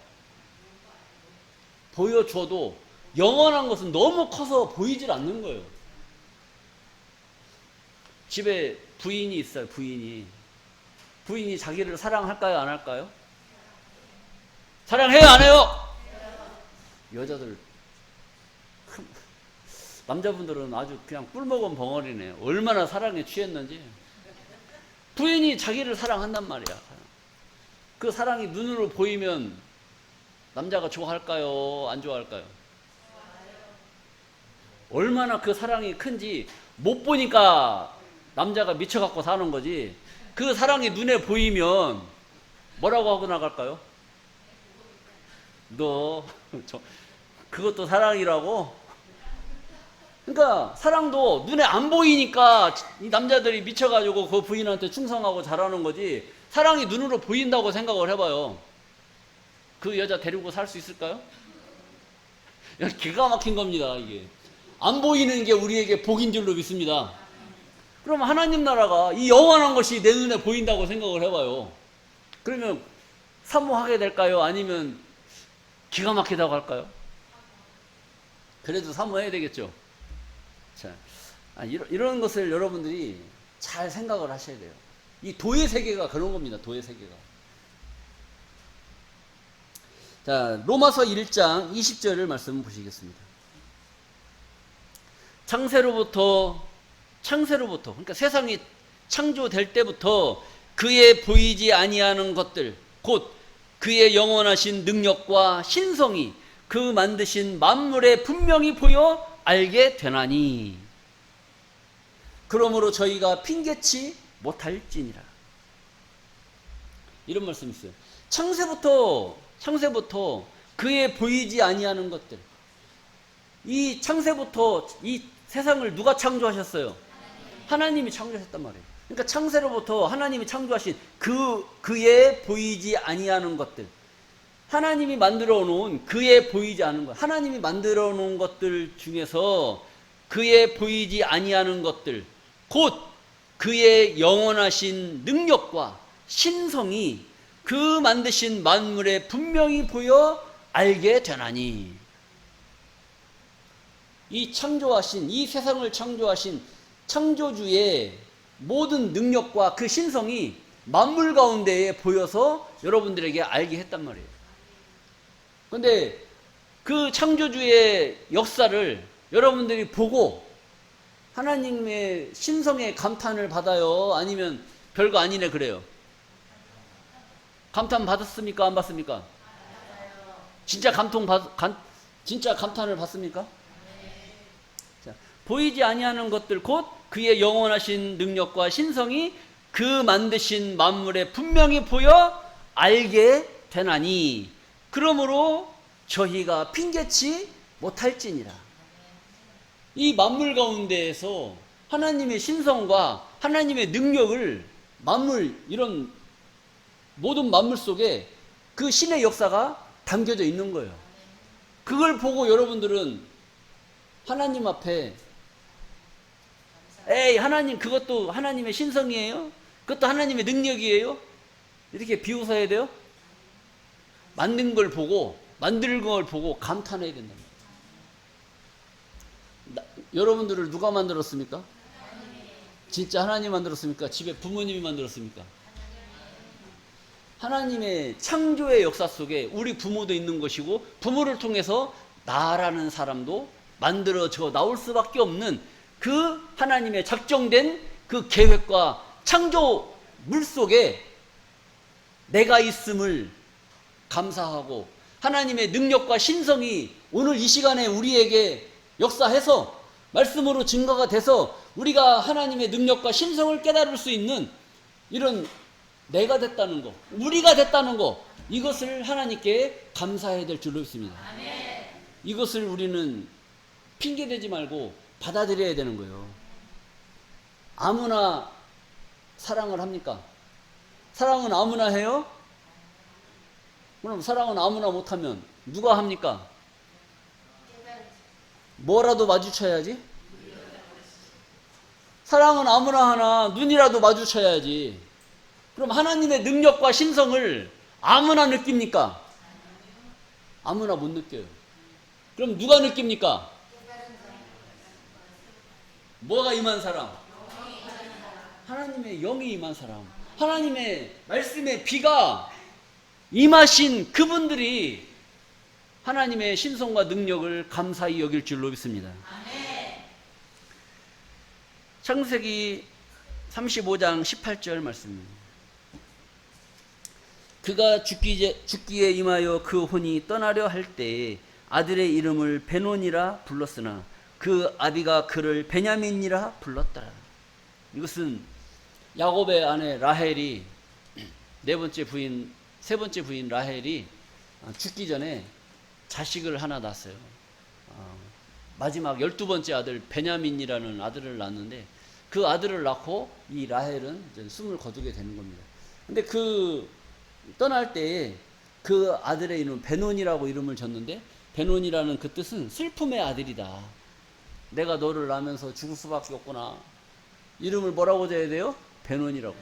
보여줘도 영원한 것은 너무 커서 보이질 않는 거예요. 집에 부인이 있어요, 부인이 자기를 사랑할까요, 안 할까요? 사랑해요, 안 해요? 여자들, 남자분들은 아주 그냥 꿀먹은 벙어리네. 얼마나 사랑에 취했는지. 부인이 자기를 사랑한단 말이야. 그 사랑이 눈으로 보이면 남자가 좋아할까요, 안 좋아할까요? 얼마나 그 사랑이 큰지 못 보니까 남자가 미쳐갖고 사는 거지. 그 사랑이 눈에 보이면 뭐라고 하고 나갈까요? 너 그것도 사랑이라고? 그러니까 사랑도 눈에 안 보이니까 이 남자들이 미쳐가지고 그 부인한테 충성하고 잘하는 거지, 사랑이 눈으로 보인다고 생각을 해봐요. 그 여자 데리고 살 수 있을까요? 기가 막힌 겁니다. 이게 안 보이는 게 우리에게 복인 줄로 믿습니다. 그럼 하나님 나라가 이 영원한 것이 내 눈에 보인다고 생각을 해봐요. 그러면 사모하게 될까요? 아니면 기가 막히다고 할까요? 그래도 사모해야 되겠죠. 자, 이런 것을 여러분들이 잘 생각을 하셔야 돼요. 이 도의 세계가 그런 겁니다. 도의 세계가. 자, 로마서 1장 20절을 말씀 보시겠습니다. 창세로부터 그러니까 세상이 창조될 때부터 그의 보이지 아니하는 것들, 곧 그의 영원하신 능력과 신성이 그 만드신 만물에 분명히 보여 알게 되나니 그러므로 저희가 핑계치 못할지니라. 이런 말씀이 있어요. 창세부터 그의 보이지 아니하는 것들, 이 창세부터 이 세상을 누가 창조하셨어요? 하나님이 창조하셨단 말이에요. 그러니까 창세로부터 하나님이 창조하신 그의 보이지 아니하는 것들, 하나님이 만들어 놓은 그의 보이지 않은 것, 하나님이 만들어 놓은 것들 중에서 그의 보이지 아니하는 것들, 곧 그의 영원하신 능력과 신성이 그 만드신 만물에 분명히 보여 알게 되나니. 이 창조하신, 이 세상을 창조하신 창조주의 모든 능력과 그 신성이 만물 가운데에 보여서 여러분들에게 알게 했단 말이에요. 그런데 그 창조주의 역사를 여러분들이 보고 하나님의 신성에 감탄을 받아요? 아니면 별거 아니네 그래요? 감탄 받았습니까? 안 받습니까? 진짜 진짜 감탄을 받습니까? 자, 보이지 아니하는 것들 곧 그의 영원하신 능력과 신성이 그 만드신 만물에 분명히 보여 알게 되나니 그러므로 저희가 핑계치 못할지니라. 이 만물 가운데에서 하나님의 신성과 하나님의 능력을 만물 이런 모든 만물 속에 그 신의 역사가 담겨져 있는 거예요. 그걸 보고 여러분들은 하나님 앞에 에이 하나님 그것도 하나님의 신성이에요? 그것도 하나님의 능력이에요? 이렇게 비웃어야 돼요? 만든 걸 보고 만든 걸 보고 감탄해야 된다. 여러분들을 누가 만들었습니까? 진짜 하나님 만들었습니까? 집에 부모님이 만들었습니까? 하나님의 창조의 역사 속에 우리 부모도 있는 것이고 부모를 통해서 나라는 사람도 만들어져 나올 수밖에 없는 그 하나님의 작정된 그 계획과 창조 물 속에 내가 있음을 감사하고 하나님의 능력과 신성이 오늘 이 시간에 우리에게 역사해서 말씀으로 증거가 돼서 우리가 하나님의 능력과 신성을 깨달을 수 있는 이런 내가 됐다는 거, 우리가 됐다는 거, 이것을 하나님께 감사해야 될 줄로 믿습니다. 이것을 우리는 핑계대지 말고 받아들여야 되는 거예요. 아무나 사랑을 합니까? 사랑은 아무나 해요? 그럼 사랑은 아무나 못하면 누가 합니까? 뭐라도 마주쳐야지? 사랑은 아무나 하나 눈이라도 마주쳐야지. 그럼 하나님의 능력과 신성을 아무나 느낍니까? 아무나 못 느껴요. 그럼 누가 느낍니까? 뭐가 임한 사람? 하나님의 영이 임한 사람. 하나님의 말씀의 비가 임하신 그분들이 하나님의 신성과 능력을 감사히 여길 줄로 믿습니다. 창세기 35장 18절 말씀입니다. 그가 죽기에 임하여 그 혼이 떠나려 할 때에 아들의 이름을 베논이라 불렀으나 그 아비가 그를 베냐민이라 불렀더라. 이것은 야곱의 아내 라헬이 세 번째 부인 라헬이 죽기 전에 자식을 하나 낳았어요. 마지막 12번째 아들 베냐민이라는 아들을 낳았는데 그 아들을 낳고 이 라헬은 이제 숨을 거두게 되는 겁니다. 근데 그 떠날 때에 그 아들의 이름 베논이라고 이름을 줬는데 베논이라는 그 뜻은 슬픔의 아들이다. 내가 너를 낳으면서 죽을 수밖에 없구나. 이름을 뭐라고 줘야 돼요? 베논이라고.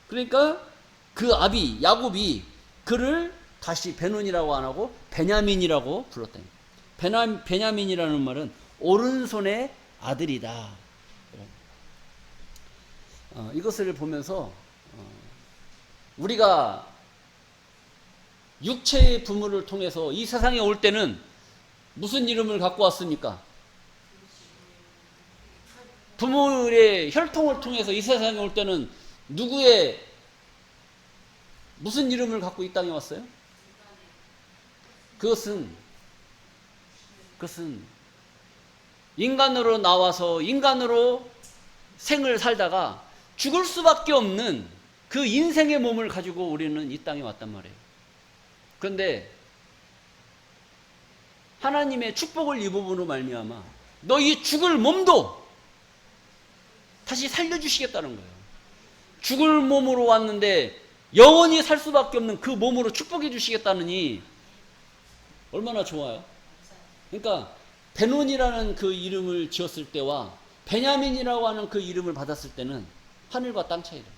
그러니까 그 아비 야곱이 그를 다시 베논이라고 안 하고 베냐민이라고 불렀다. 베냐민이라는 말은 오른손의 아들이다. 이것을 보면서 우리가 육체의 부모를 통해서 이 세상에 올 때는 무슨 이름을 갖고 왔습니까? 부모의 혈통을 통해서 이 세상에 올 때는 누구의 무슨 이름을 갖고 이 땅에 왔어요? 그것은 인간으로 나와서 인간으로 생을 살다가 죽을 수밖에 없는 그 인생의 몸을 가지고 우리는 이 땅에 왔단 말이에요. 그런데 하나님의 축복을 입음으로 말미암아 너희 죽을 몸도 다시 살려주시겠다는 거예요. 죽을 몸으로 왔는데 영원히 살 수밖에 없는 그 몸으로 축복해 주시겠다느니 얼마나 좋아요. 그러니까 베논이라는 그 이름을 지었을 때와 베냐민이라고 하는 그 이름을 받았을 때는 하늘과 땅 차이다.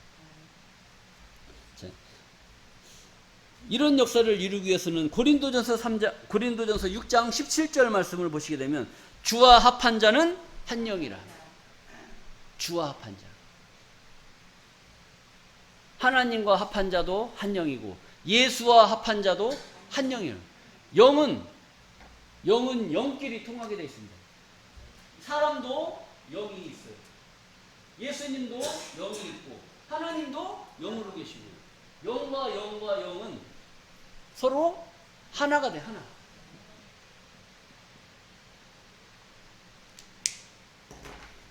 이런 역사를 이루기 위해서는 고린도전서 6장 17절 말씀을 보시게 되면 주와 합한 자는 한 영이라. 주와 합한 자. 하나님과 합한 자도 한 영이고 예수와 합한 자도 한 영이에요. 영은 영끼리 통하게 되어 있습니다. 사람도 영이 있어요. 예수님도 영이 있고 하나님도 영으로 계시고 영과 영은 서로 하나가 돼. 하나.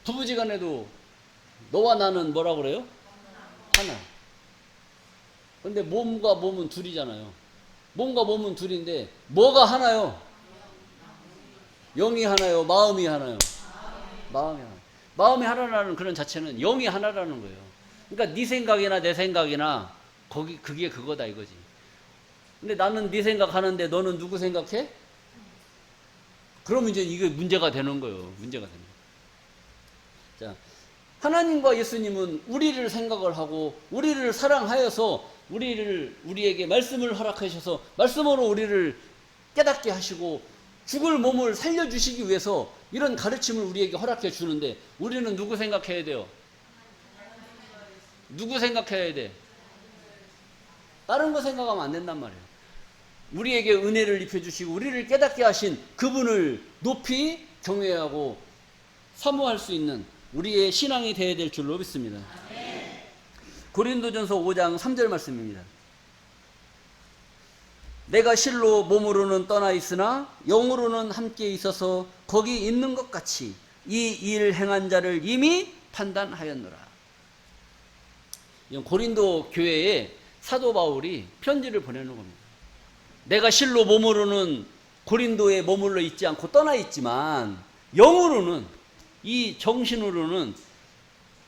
부부지간에도 너와 나는 뭐라 그래요? 하나. 근데 몸과 몸은 둘이잖아요. 몸과 몸은 둘인데 뭐가 하나요? 영이 하나요? 마음이 하나요? 마음이 하나. 마음이 하나라는 그런 자체는 영이 하나라는 거예요. 그러니까 네 생각이나 내 생각이나 그게 그거다 이거지. 근데 나는 네 생각하는데 너는 누구 생각해? 그러면 이제 이게 문제가 되는 거예요. 문제가 되는 거예요. 자, 하나님과 예수님은 우리를 생각을 하고 우리를 사랑하여서 우리에게 말씀을 허락하셔서 말씀으로 우리를 깨닫게 하시고 죽을 몸을 살려주시기 위해서 이런 가르침을 우리에게 허락해 주는데 우리는 누구 생각해야 돼요? 누구 생각해야 돼? 다른 거 생각하면 안 된단 말이에요. 우리에게 은혜를 입혀주시고 우리를 깨닫게 하신 그분을 높이 경외하고 사모할 수 있는 우리의 신앙이 되어야 될 줄로 믿습니다. 고린도전서 5장 3절 말씀입니다. 내가 실로 몸으로는 떠나 있으나 영으로는 함께 있어서 거기 있는 것 같이 이 일 행한 자를 이미 판단하였노라. 이건 고린도 교회에 사도 바울이 편지를 보내는 겁니다. 내가 실로 몸으로는 고린도에 머물러 있지 않고 떠나 있지만 영으로는 이 정신으로는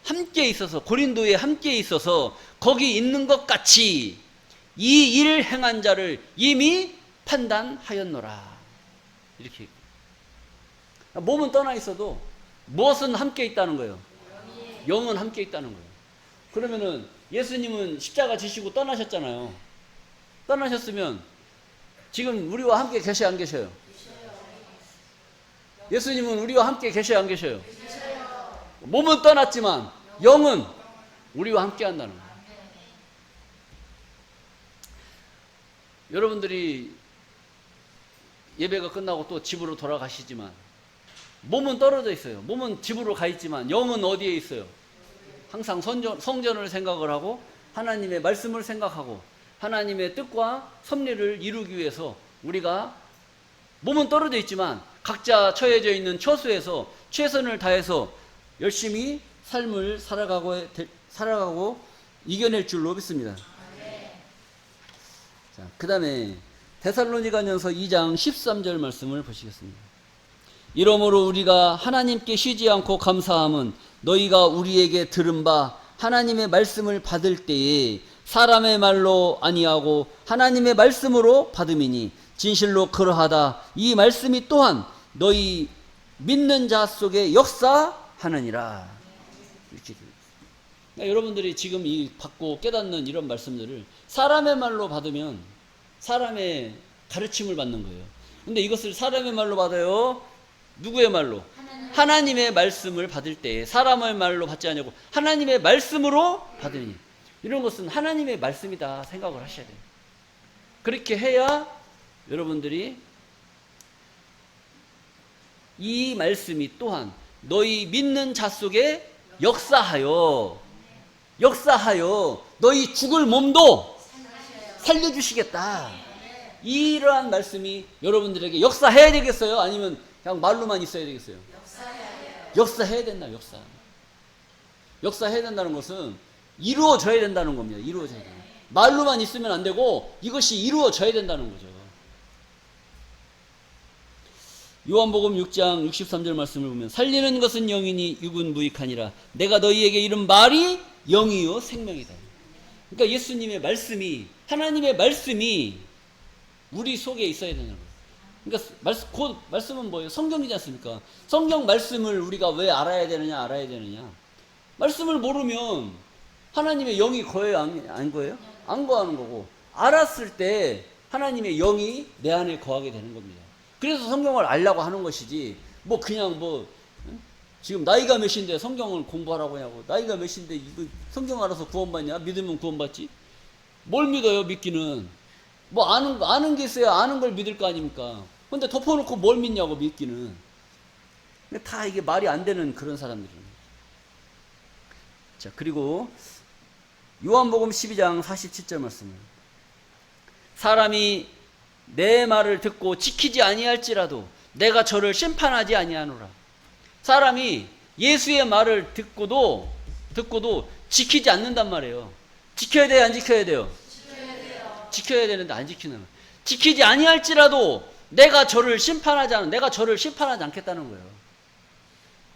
함께 있어서 고린도에 함께 있어서 거기 있는 것 같이 이 일 행한 자를 이미 판단하였노라. 이렇게 몸은 떠나 있어도 무엇은 함께 있다는 거예요? 영은 함께 있다는 거예요. 그러면은 예수님은 십자가 지시고 떠나셨잖아요. 떠나셨으면 지금 우리와 함께 계셔야 안 계셔요? 예수님은 우리와 함께 계셔야 안 계셔요? 몸은 떠났지만 영은 우리와 함께 한다는 거예요. 여러분들이 예배가 끝나고 또 집으로 돌아가시지만 몸은 떨어져 있어요. 몸은 집으로 가 있지만 영은 어디에 있어요? 항상 성전을 생각을 하고 하나님의 말씀을 생각하고 하나님의 뜻과 섭리를 이루기 위해서 우리가 몸은 떨어져 있지만 각자 처해져 있는 처소에서 최선을 다해서 열심히 삶을 살아가고 이겨낼 줄로 믿습니다. 자, 그 다음에 데살로니가전서 2장 13절 말씀을 보시겠습니다. 이러므로 우리가 하나님께 쉬지 않고 감사함은 너희가 우리에게 들은 바 하나님의 말씀을 받을 때에 사람의 말로 아니하고 하나님의 말씀으로 받음이니 진실로 그러하다. 이 말씀이 또한 너희 믿는 자 속에 역사하느니라. 이렇게 그러니까 여러분들이 지금 이 받고 깨닫는 이런 말씀들을 사람의 말로 받으면 사람의 가르침을 받는 거예요. 근데 이것을 사람의 말로 받아요? 누구의 말로? 하나님의 말씀을 받을 때 사람의 말로 받지 않냐고 하나님의 말씀으로 받으니 이런 것은 하나님의 말씀이다 생각을 하셔야 돼요. 그렇게 해야 여러분들이 이 말씀이 또한 너희 믿는 자 속에 역사하여 너희 죽을 몸도 살려주시겠다. 이러한 말씀이 여러분들에게 역사해야 되겠어요? 아니면 그냥 말로만 있어야 되겠어요? 역사해야 된다. 역사해야 된다는 것은 이루어져야 된다는 겁니다. 이루어져야 돼요. 말로만 있으면 안 되고 이것이 이루어져야 된다는 거죠. 요한복음 6장 63절 말씀을 보면 살리는 것은 영이니 육은 무익하니라. 내가 너희에게 이른 말이 영이요 생명이다. 그러니까 예수님의 말씀이 하나님의 말씀이 우리 속에 있어야 되는 거예요. 그러니까 말씀은 뭐예요? 성경이지 않습니까? 성경 말씀을 우리가 왜 알아야 되느냐? 말씀을 모르면 하나님의 영이 거예요? 안 거예요? 안 거하는 거고 알았을 때 하나님의 영이 내 안에 거하게 되는 겁니다. 그래서 성경을 알려고 하는 것이지 지금 나이가 몇인데 성경을 공부하라고 하냐고 나이가 몇인데 이거 성경 알아서 구원받냐? 믿으면 구원받지? 뭘 믿어요? 믿기는 아는 게 있어야 아는 걸 믿을 거 아닙니까? 근데 덮어놓고 뭘 믿냐고 믿기는. 근데 다 이게 말이 안 되는 그런 사람들입니다. 자, 그리고 요한복음 12장 47절 말씀입니다. 사람이 내 말을 듣고 지키지 아니할지라도 내가 저를 심판하지 아니하노라. 사람이 예수의 말을 듣고도 지키지 않는단 말이에요. 지켜야 돼요, 안 지켜야 돼요? 지켜야 되는데 안 지키는 거예요. 지키지 아니할지라도 내가 저를 심판하지 않겠다는 거예요.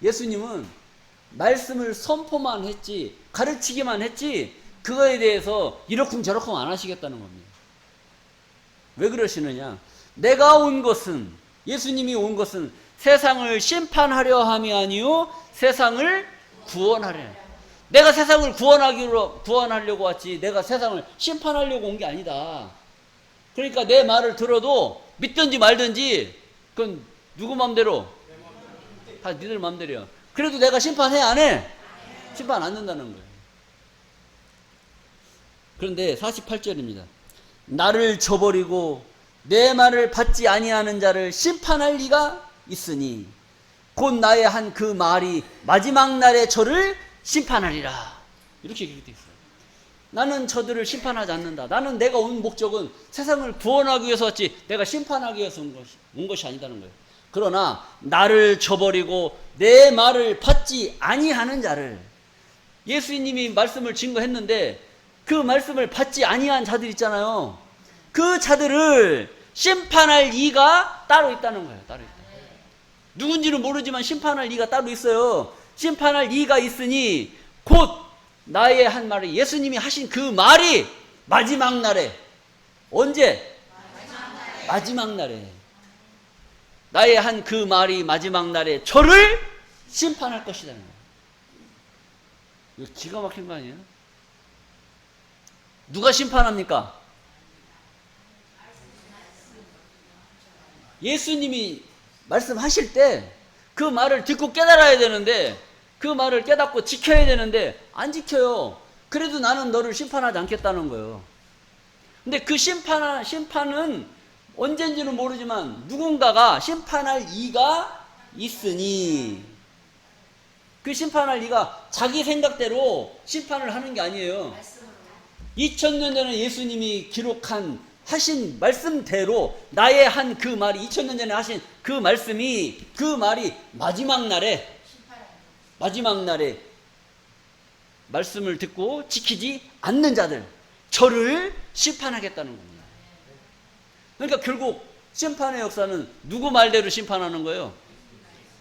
예수님은 말씀을 선포만 했지 가르치기만 했지 그거에 대해서 이러쿵저러쿵 안 하시겠다는 겁니다. 왜 그러시느냐? 내가 온 것은, 예수님이 온 것은 세상을 심판하려 함이 아니요 세상을 구원하려. 내가 세상을 구원하려고 왔지 내가 세상을 심판하려고 온 게 아니다. 그러니까 내 말을 들어도 믿든지 말든지 그건 누구 맘대로? 다 니들 맘대로야. 그래도 내가 심판해 안 해? 심판 안 된다는 거예요. 그런데 48절입니다. 나를 저버리고 내 말을 받지 아니하는 자를 심판할 리가 있으니 곧 나의 한 그 말이 마지막 날에 저를 심판하리라. 이렇게 얘기되어 있어요. 나는 저들을 심판하지 않는다. 나는 내가 온 목적은 세상을 구원하기 위해서 왔지 내가 심판하기 위해서 온 것이 아니다는 거예요. 그러나 나를 저버리고 내 말을 받지 아니하는 자를, 예수님이 말씀을 증거했는데 그 말씀을 받지 아니한 자들 있잖아요. 그 자들을 심판할 이가 따로 있다는 거예요. 따로 있다. 누군지는 모르지만 심판할 이가 따로 있어요. 심판할 이가 있으니 곧 나의 한 말이, 예수님이 하신 그 말이 마지막 날에, 언제? 마지막 날에. 나의 한 그 말이 마지막 날에 저를 심판할 것이라는 거예요. 이거 기가 막힌 거 아니에요? 누가 심판합니까? 예수님이 말씀하실 때 그 말을 듣고 깨달아야 되는데, 그 말을 깨닫고 지켜야 되는데 안 지켜요. 그래도 나는 너를 심판하지 않겠다는 거예요. 근데 그 심판은 언젠지는 모르지만 누군가가 심판할 이가 있으니, 그 심판할 이가 자기 생각대로 심판을 하는 게 아니에요. 2000년 전에 예수님이 하신 말씀대로 나의 한 그 말이, 2000년 전에 하신 그 말씀이, 그 말이 마지막 날에 말씀을 듣고 지키지 않는 자들, 저를 심판하겠다는 겁니다. 그러니까 결국 심판의 역사는 누구 말대로 심판하는 거예요?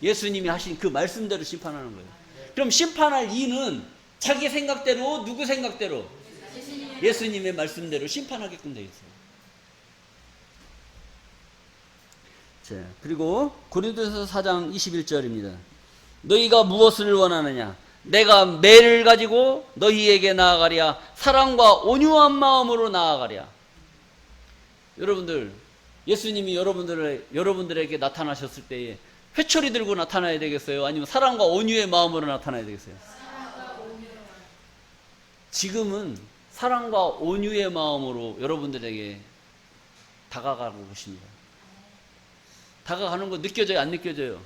예수님이 하신 그 말씀대로 심판하는 거예요. 그럼 심판할 이는 자기 생각대로, 누구 생각대로? 예수님의 말씀대로 심판하게끔 되어 있어요. 자, 그리고 고린도서 4장 21절입니다. 너희가 무엇을 원하느냐? 내가 매를 가지고 너희에게 나아가랴. 사랑과 온유한 마음으로 나아가랴. 여러분들, 예수님이 여러분들에게 나타나셨을 때에 회초리 들고 나타나야 되겠어요? 아니면 사랑과 온유의 마음으로 나타나야 되겠어요? 지금은 사랑과 온유의 마음으로 여러분들에게 다가가고 계십니다. 다가가는 거 느껴져요? 안 느껴져요?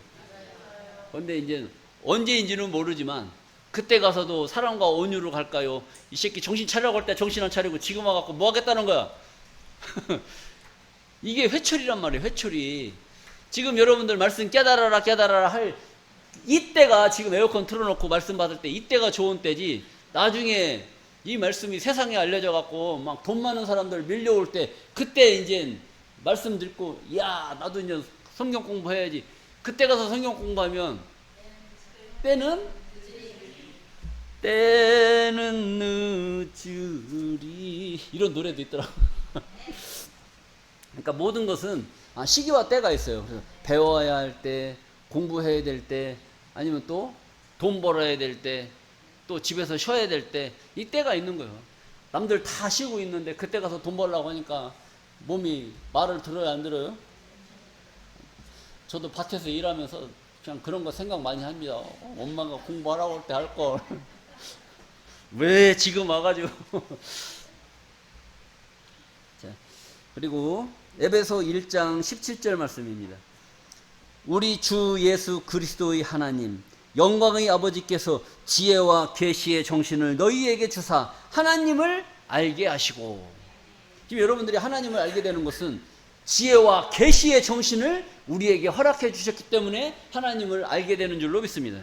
그런데 이제 언제인지는 모르지만 그때 가서도 사랑과 온유로 갈까요? 이 새끼 정신 차리라고 할 때 정신 안 차리고 지금 와갖고 뭐 하겠다는 거야? 이게 회초리란 말이에요. 회초리. 지금 여러분들 말씀 깨달아라 할 이때가, 지금 에어컨 틀어놓고 말씀 받을 때 이때가 좋은 때지, 나중에 이 말씀이 세상에 알려져 갖고 막 돈 많은 사람들 밀려올 때 그때 이제 말씀 듣고 야 나도 이제 성경 공부해야지, 그때 가서 성경 공부하면 때는 늦으리, 이런 노래도 있더라고. 그러니까 모든 것은 시기와 때가 있어요. 그래서 배워야 할 때, 공부해야 될 때, 아니면 또 돈 벌어야 될 때, 또 집에서 쉬어야 될 때, 이 때가 있는 거예요. 남들 다 쉬고 있는데 그때 가서 돈 벌려고 하니까 몸이 말을 들어요, 안 들어요? 저도 밭에서 일하면서 그냥 그런 거 생각 많이 합니다. 엄마가 공부하라고 할 때 할 걸. 왜 지금 와가지고. 자, 그리고 에베소 1장 17절 말씀입니다. 우리 주 예수 그리스도의 하나님, 영광의 아버지께서 지혜와 계시의 정신을 너희에게 주사 하나님을 알게 하시고. 지금 여러분들이 하나님을 알게 되는 것은 지혜와 계시의 정신을 우리에게 허락해 주셨기 때문에 하나님을 알게 되는 줄로 믿습니다.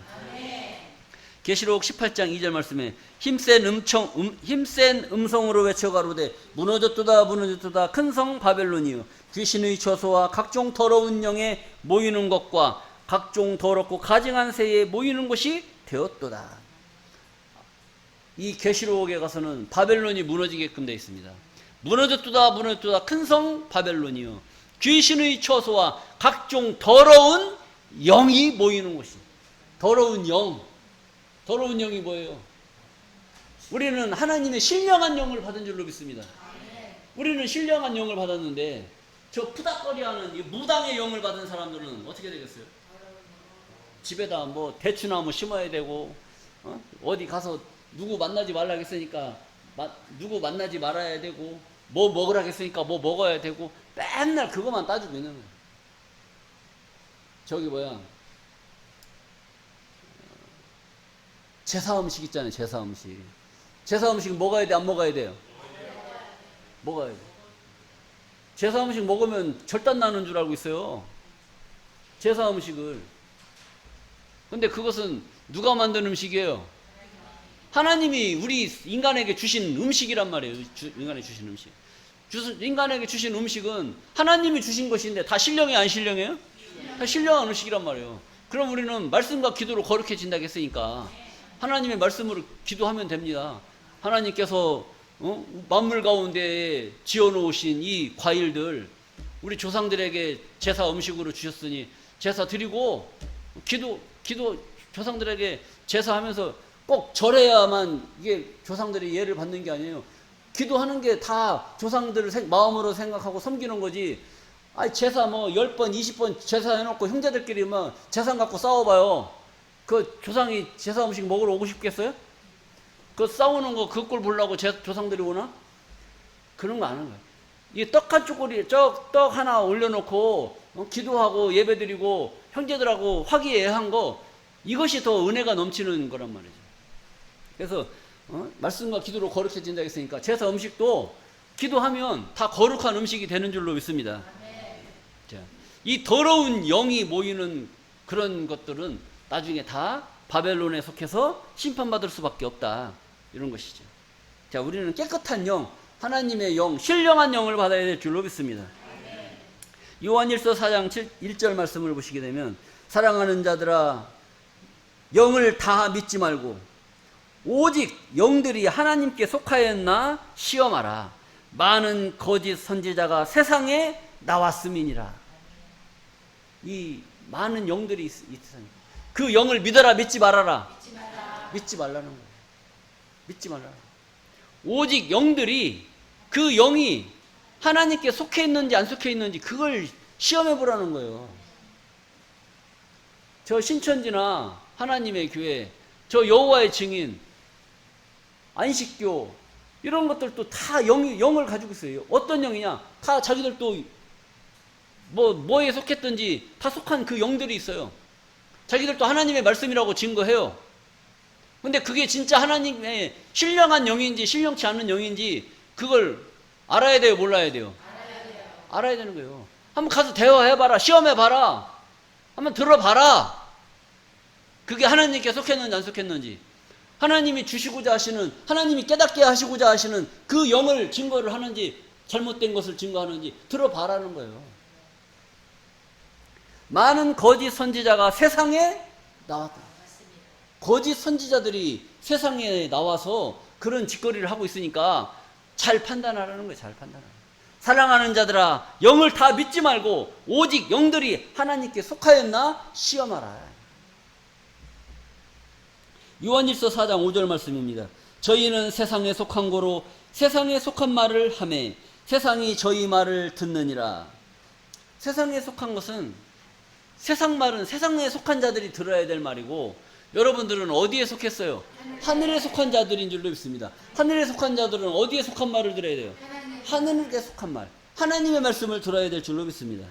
계시록 18장 2절 말씀에 힘센 음성으로 외쳐 가로되 무너졌도다 무너졌도다 큰 성 바벨론이여, 귀신의 처소와 각종 더러운 영에 모이는 것과 각종 더럽고 가증한 새에 모이는 곳이 되었도다. 이 계시록에 가서는 바벨론이 무너지게끔 되어 있습니다. 무너졌도다 큰 성 바벨론이요 귀신의 처소와 각종 더러운 영이 모이는 곳이. 더러운 영이 뭐예요? 우리는 하나님의 신령한 영을 받은 줄로 믿습니다. 우리는 신령한 영을 받았는데 저 푸닥거리하는 이 무당의 영을 받은 사람들은 어떻게 되겠어요? 집에다 뭐 대추나 뭐 심어야 되고 어디 가서 누구 만나지 말라 했으니까 누구 만나지 말아야 되고 뭐 먹으라 했으니까 뭐 먹어야 되고 맨날 그것만 따지고 있는 거예요. 저기 뭐야 제사 음식 있잖아요. 제사 음식 먹어야 돼 안 먹어야 돼요? 먹어야 돼. 제사 음식 먹으면 절단 나는 줄 알고 있어요. 제사 음식을. 근데 그것은 누가 만든 음식이에요? 하나님이 우리 인간에게 주신 음식이란 말이에요. 인간에게 주신 음식. 인간에게 주신 음식은 하나님이 주신 것인데 다 신령해 안 신령해요? 다 신령한 음식이란 말이에요. 그럼 우리는 말씀과 기도로 거룩해진다고 했으니까 하나님의 말씀으로 기도하면 됩니다. 하나님께서 만물 가운데에 지어놓으신 이 과일들 우리 조상들에게 제사 음식으로 주셨으니 제사 드리고 기도 조상들에게 제사하면서 꼭 절해야만 이게 조상들이 예를 받는 게 아니에요. 기도하는 게 다 조상들을 마음으로 생각하고 섬기는 거지. 제사 뭐 10번 20번 제사 해놓고 형제들끼리 막 재산 갖고 싸워봐요. 그 조상이 제사 음식 먹으러 오고 싶겠어요? 그 싸우는 거 그 꼴 보려고 조상들이 오나? 그런 거 안 하는 거예요. 이 떡 한 쪼꼬리 떡 하나 올려놓고 기도하고 예배드리고 형제들하고 화기애애한 거 이것이 더 은혜가 넘치는 거란 말이죠. 그래서 말씀과 기도로 거룩해진다 했으니까 제사 음식도 기도하면 다 거룩한 음식이 되는 줄로 믿습니다. 자, 이 더러운 영이 모이는 그런 것들은 나중에 다 바벨론에 속해서 심판받을 수밖에 없다. 이런 것이죠. 자, 우리는 깨끗한 영, 하나님의 영, 신령한 영을 받아야 될 줄로 믿습니다. 요한일서 4장 1절 말씀을 보시게 되면 사랑하는 자들아 영을 다 믿지 말고 오직 영들이 하나님께 속하였나 시험하라. 많은 거짓 선지자가 세상에 나왔음이니라. 이 많은 영들이 있으니 그 영을 믿어라 믿지 말아라. 믿지 말라는 거예요. 믿지 말라. 오직 영들이 그 영이 하나님께 속해 있는지 안 속해 있는지 그걸 시험해 보라는 거예요. 저 신천지나 하나님의 교회, 저 여호와의 증인, 안식교 이런 것들도 다 영을 가지고 있어요. 어떤 영이냐? 다 자기들도 뭐에 속했든지 다 속한 그 영들이 있어요. 자기들도 하나님의 말씀이라고 증거해요. 근데 그게 진짜 하나님의 신령한 영인지 신령치 않은 영인지 그걸 알아야 돼요, 몰라야 돼요? 알아야 되는 거예요. 한번 가서 대화해봐라, 시험해봐라, 한번 들어봐라. 그게 하나님께 속했는지 안 속했는지, 하나님이 주시고자 하시는, 하나님이 깨닫게 하시고자 하시는 그 영을 증거를 하는지 잘못된 것을 증거하는지 들어봐라는 거예요. 많은 거짓 선지자가 세상에 나왔다. 거짓 선지자들이 세상에 나와서 그런 짓거리를 하고 있으니까 잘 판단하라는 거예요. 잘 판단하라. 사랑하는 자들아 영을 다 믿지 말고 오직 영들이 하나님께 속하였나 시험하라. 요한일서 4장 5절 말씀입니다. 저희는 세상에 속한 거로 세상에 속한 말을 하매 세상이 저희 말을 듣느니라. 세상에 속한 것은 세상 말은 세상에 속한 자들이 들어야 될 말이고 여러분들은 어디에 속했어요? 하늘에 속한 자들인 줄로 믿습니다. 하늘에 속한 자들은 어디에 속한 말을 들어야 돼요? 하늘에 속한 말, 하나님의 말씀을 들어야 될 줄로 믿습니다.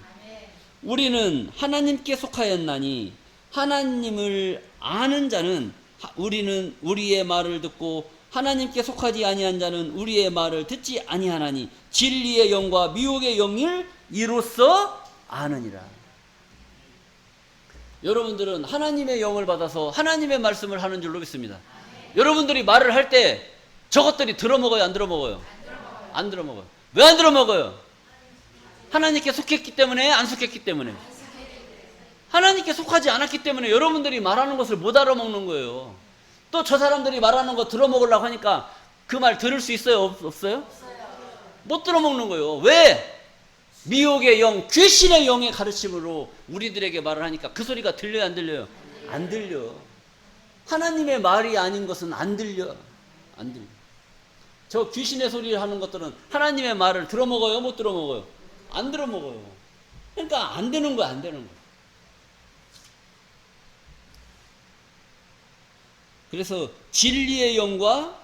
우리는 하나님께 속하였나니 하나님을 아는 자는 우리는 우리의 말을 듣고 하나님께 속하지 아니한 자는 우리의 말을 듣지 아니하나니 진리의 영과 미혹의 영을 이로써 아느니라. 여러분들은 하나님의 영을 받아서 하나님의 말씀을 하는 줄로 믿습니다. 여러분들이 말을 할 때 저것들이 들어먹어요, 안 들어먹어요? 안 들어먹어요. 왜 안 들어먹어요? 하나님께 속했기 때문에, 안 속했기 때문에? 하나님께 속하지 않았기 때문에 여러분들이 말하는 것을 못 알아먹는 거예요. 또 저 사람들이 말하는 거 들어먹으려고 하니까 그 말 들을 수 있어요? 없어요? 못 들어먹는 거예요. 왜? 미혹의 영, 귀신의 영의 가르침으로 우리들에게 말을 하니까 그 소리가 들려요, 안 들려요? 안 들려. 하나님의 말이 아닌 것은 안 들려. 안 들려. 저 귀신의 소리를 하는 것들은 하나님의 말을 들어먹어요, 못 들어먹어요? 안 들어먹어요. 그러니까 안 되는 거야, 안 되는 거야. 그래서 진리의 영과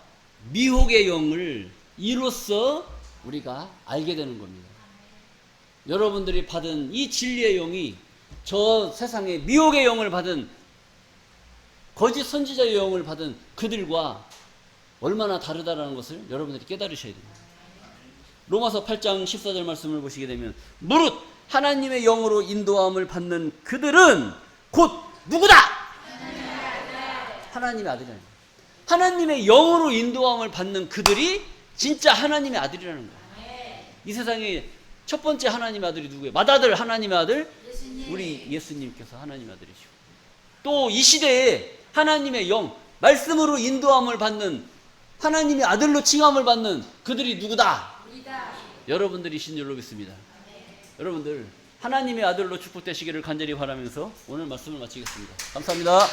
미혹의 영을 이로써 우리가 알게 되는 겁니다. 여러분들이 받은 이 진리의 영이 저 세상에 미혹의 영을 받은 거짓 선지자의 영을 받은 그들과 얼마나 다르다라는 것을 여러분들이 깨달으셔야 됩니다. 로마서 8장 14절 말씀을 보시게 되면 무릇 하나님의 영으로 인도함을 받는 그들은 곧 누구다? 하나님의 아들이라는 거예요. 하나님의 영으로 인도함을 받는 그들이 진짜 하나님의 아들이라는 거예요. 이 세상에 첫 번째 하나님의 아들이 누구예요? 맏아들 하나님의 아들? 우리 예수님께서 하나님의 아들이시고, 또 이 시대에 하나님의 영, 말씀으로 인도함을 받는 하나님의 아들로 칭함을 받는 그들이 누구다? 여러분들이신 줄로 믿습니다. 여러분들 하나님의 아들로 축복되시기를 간절히 바라면서 오늘 말씀을 마치겠습니다. 감사합니다.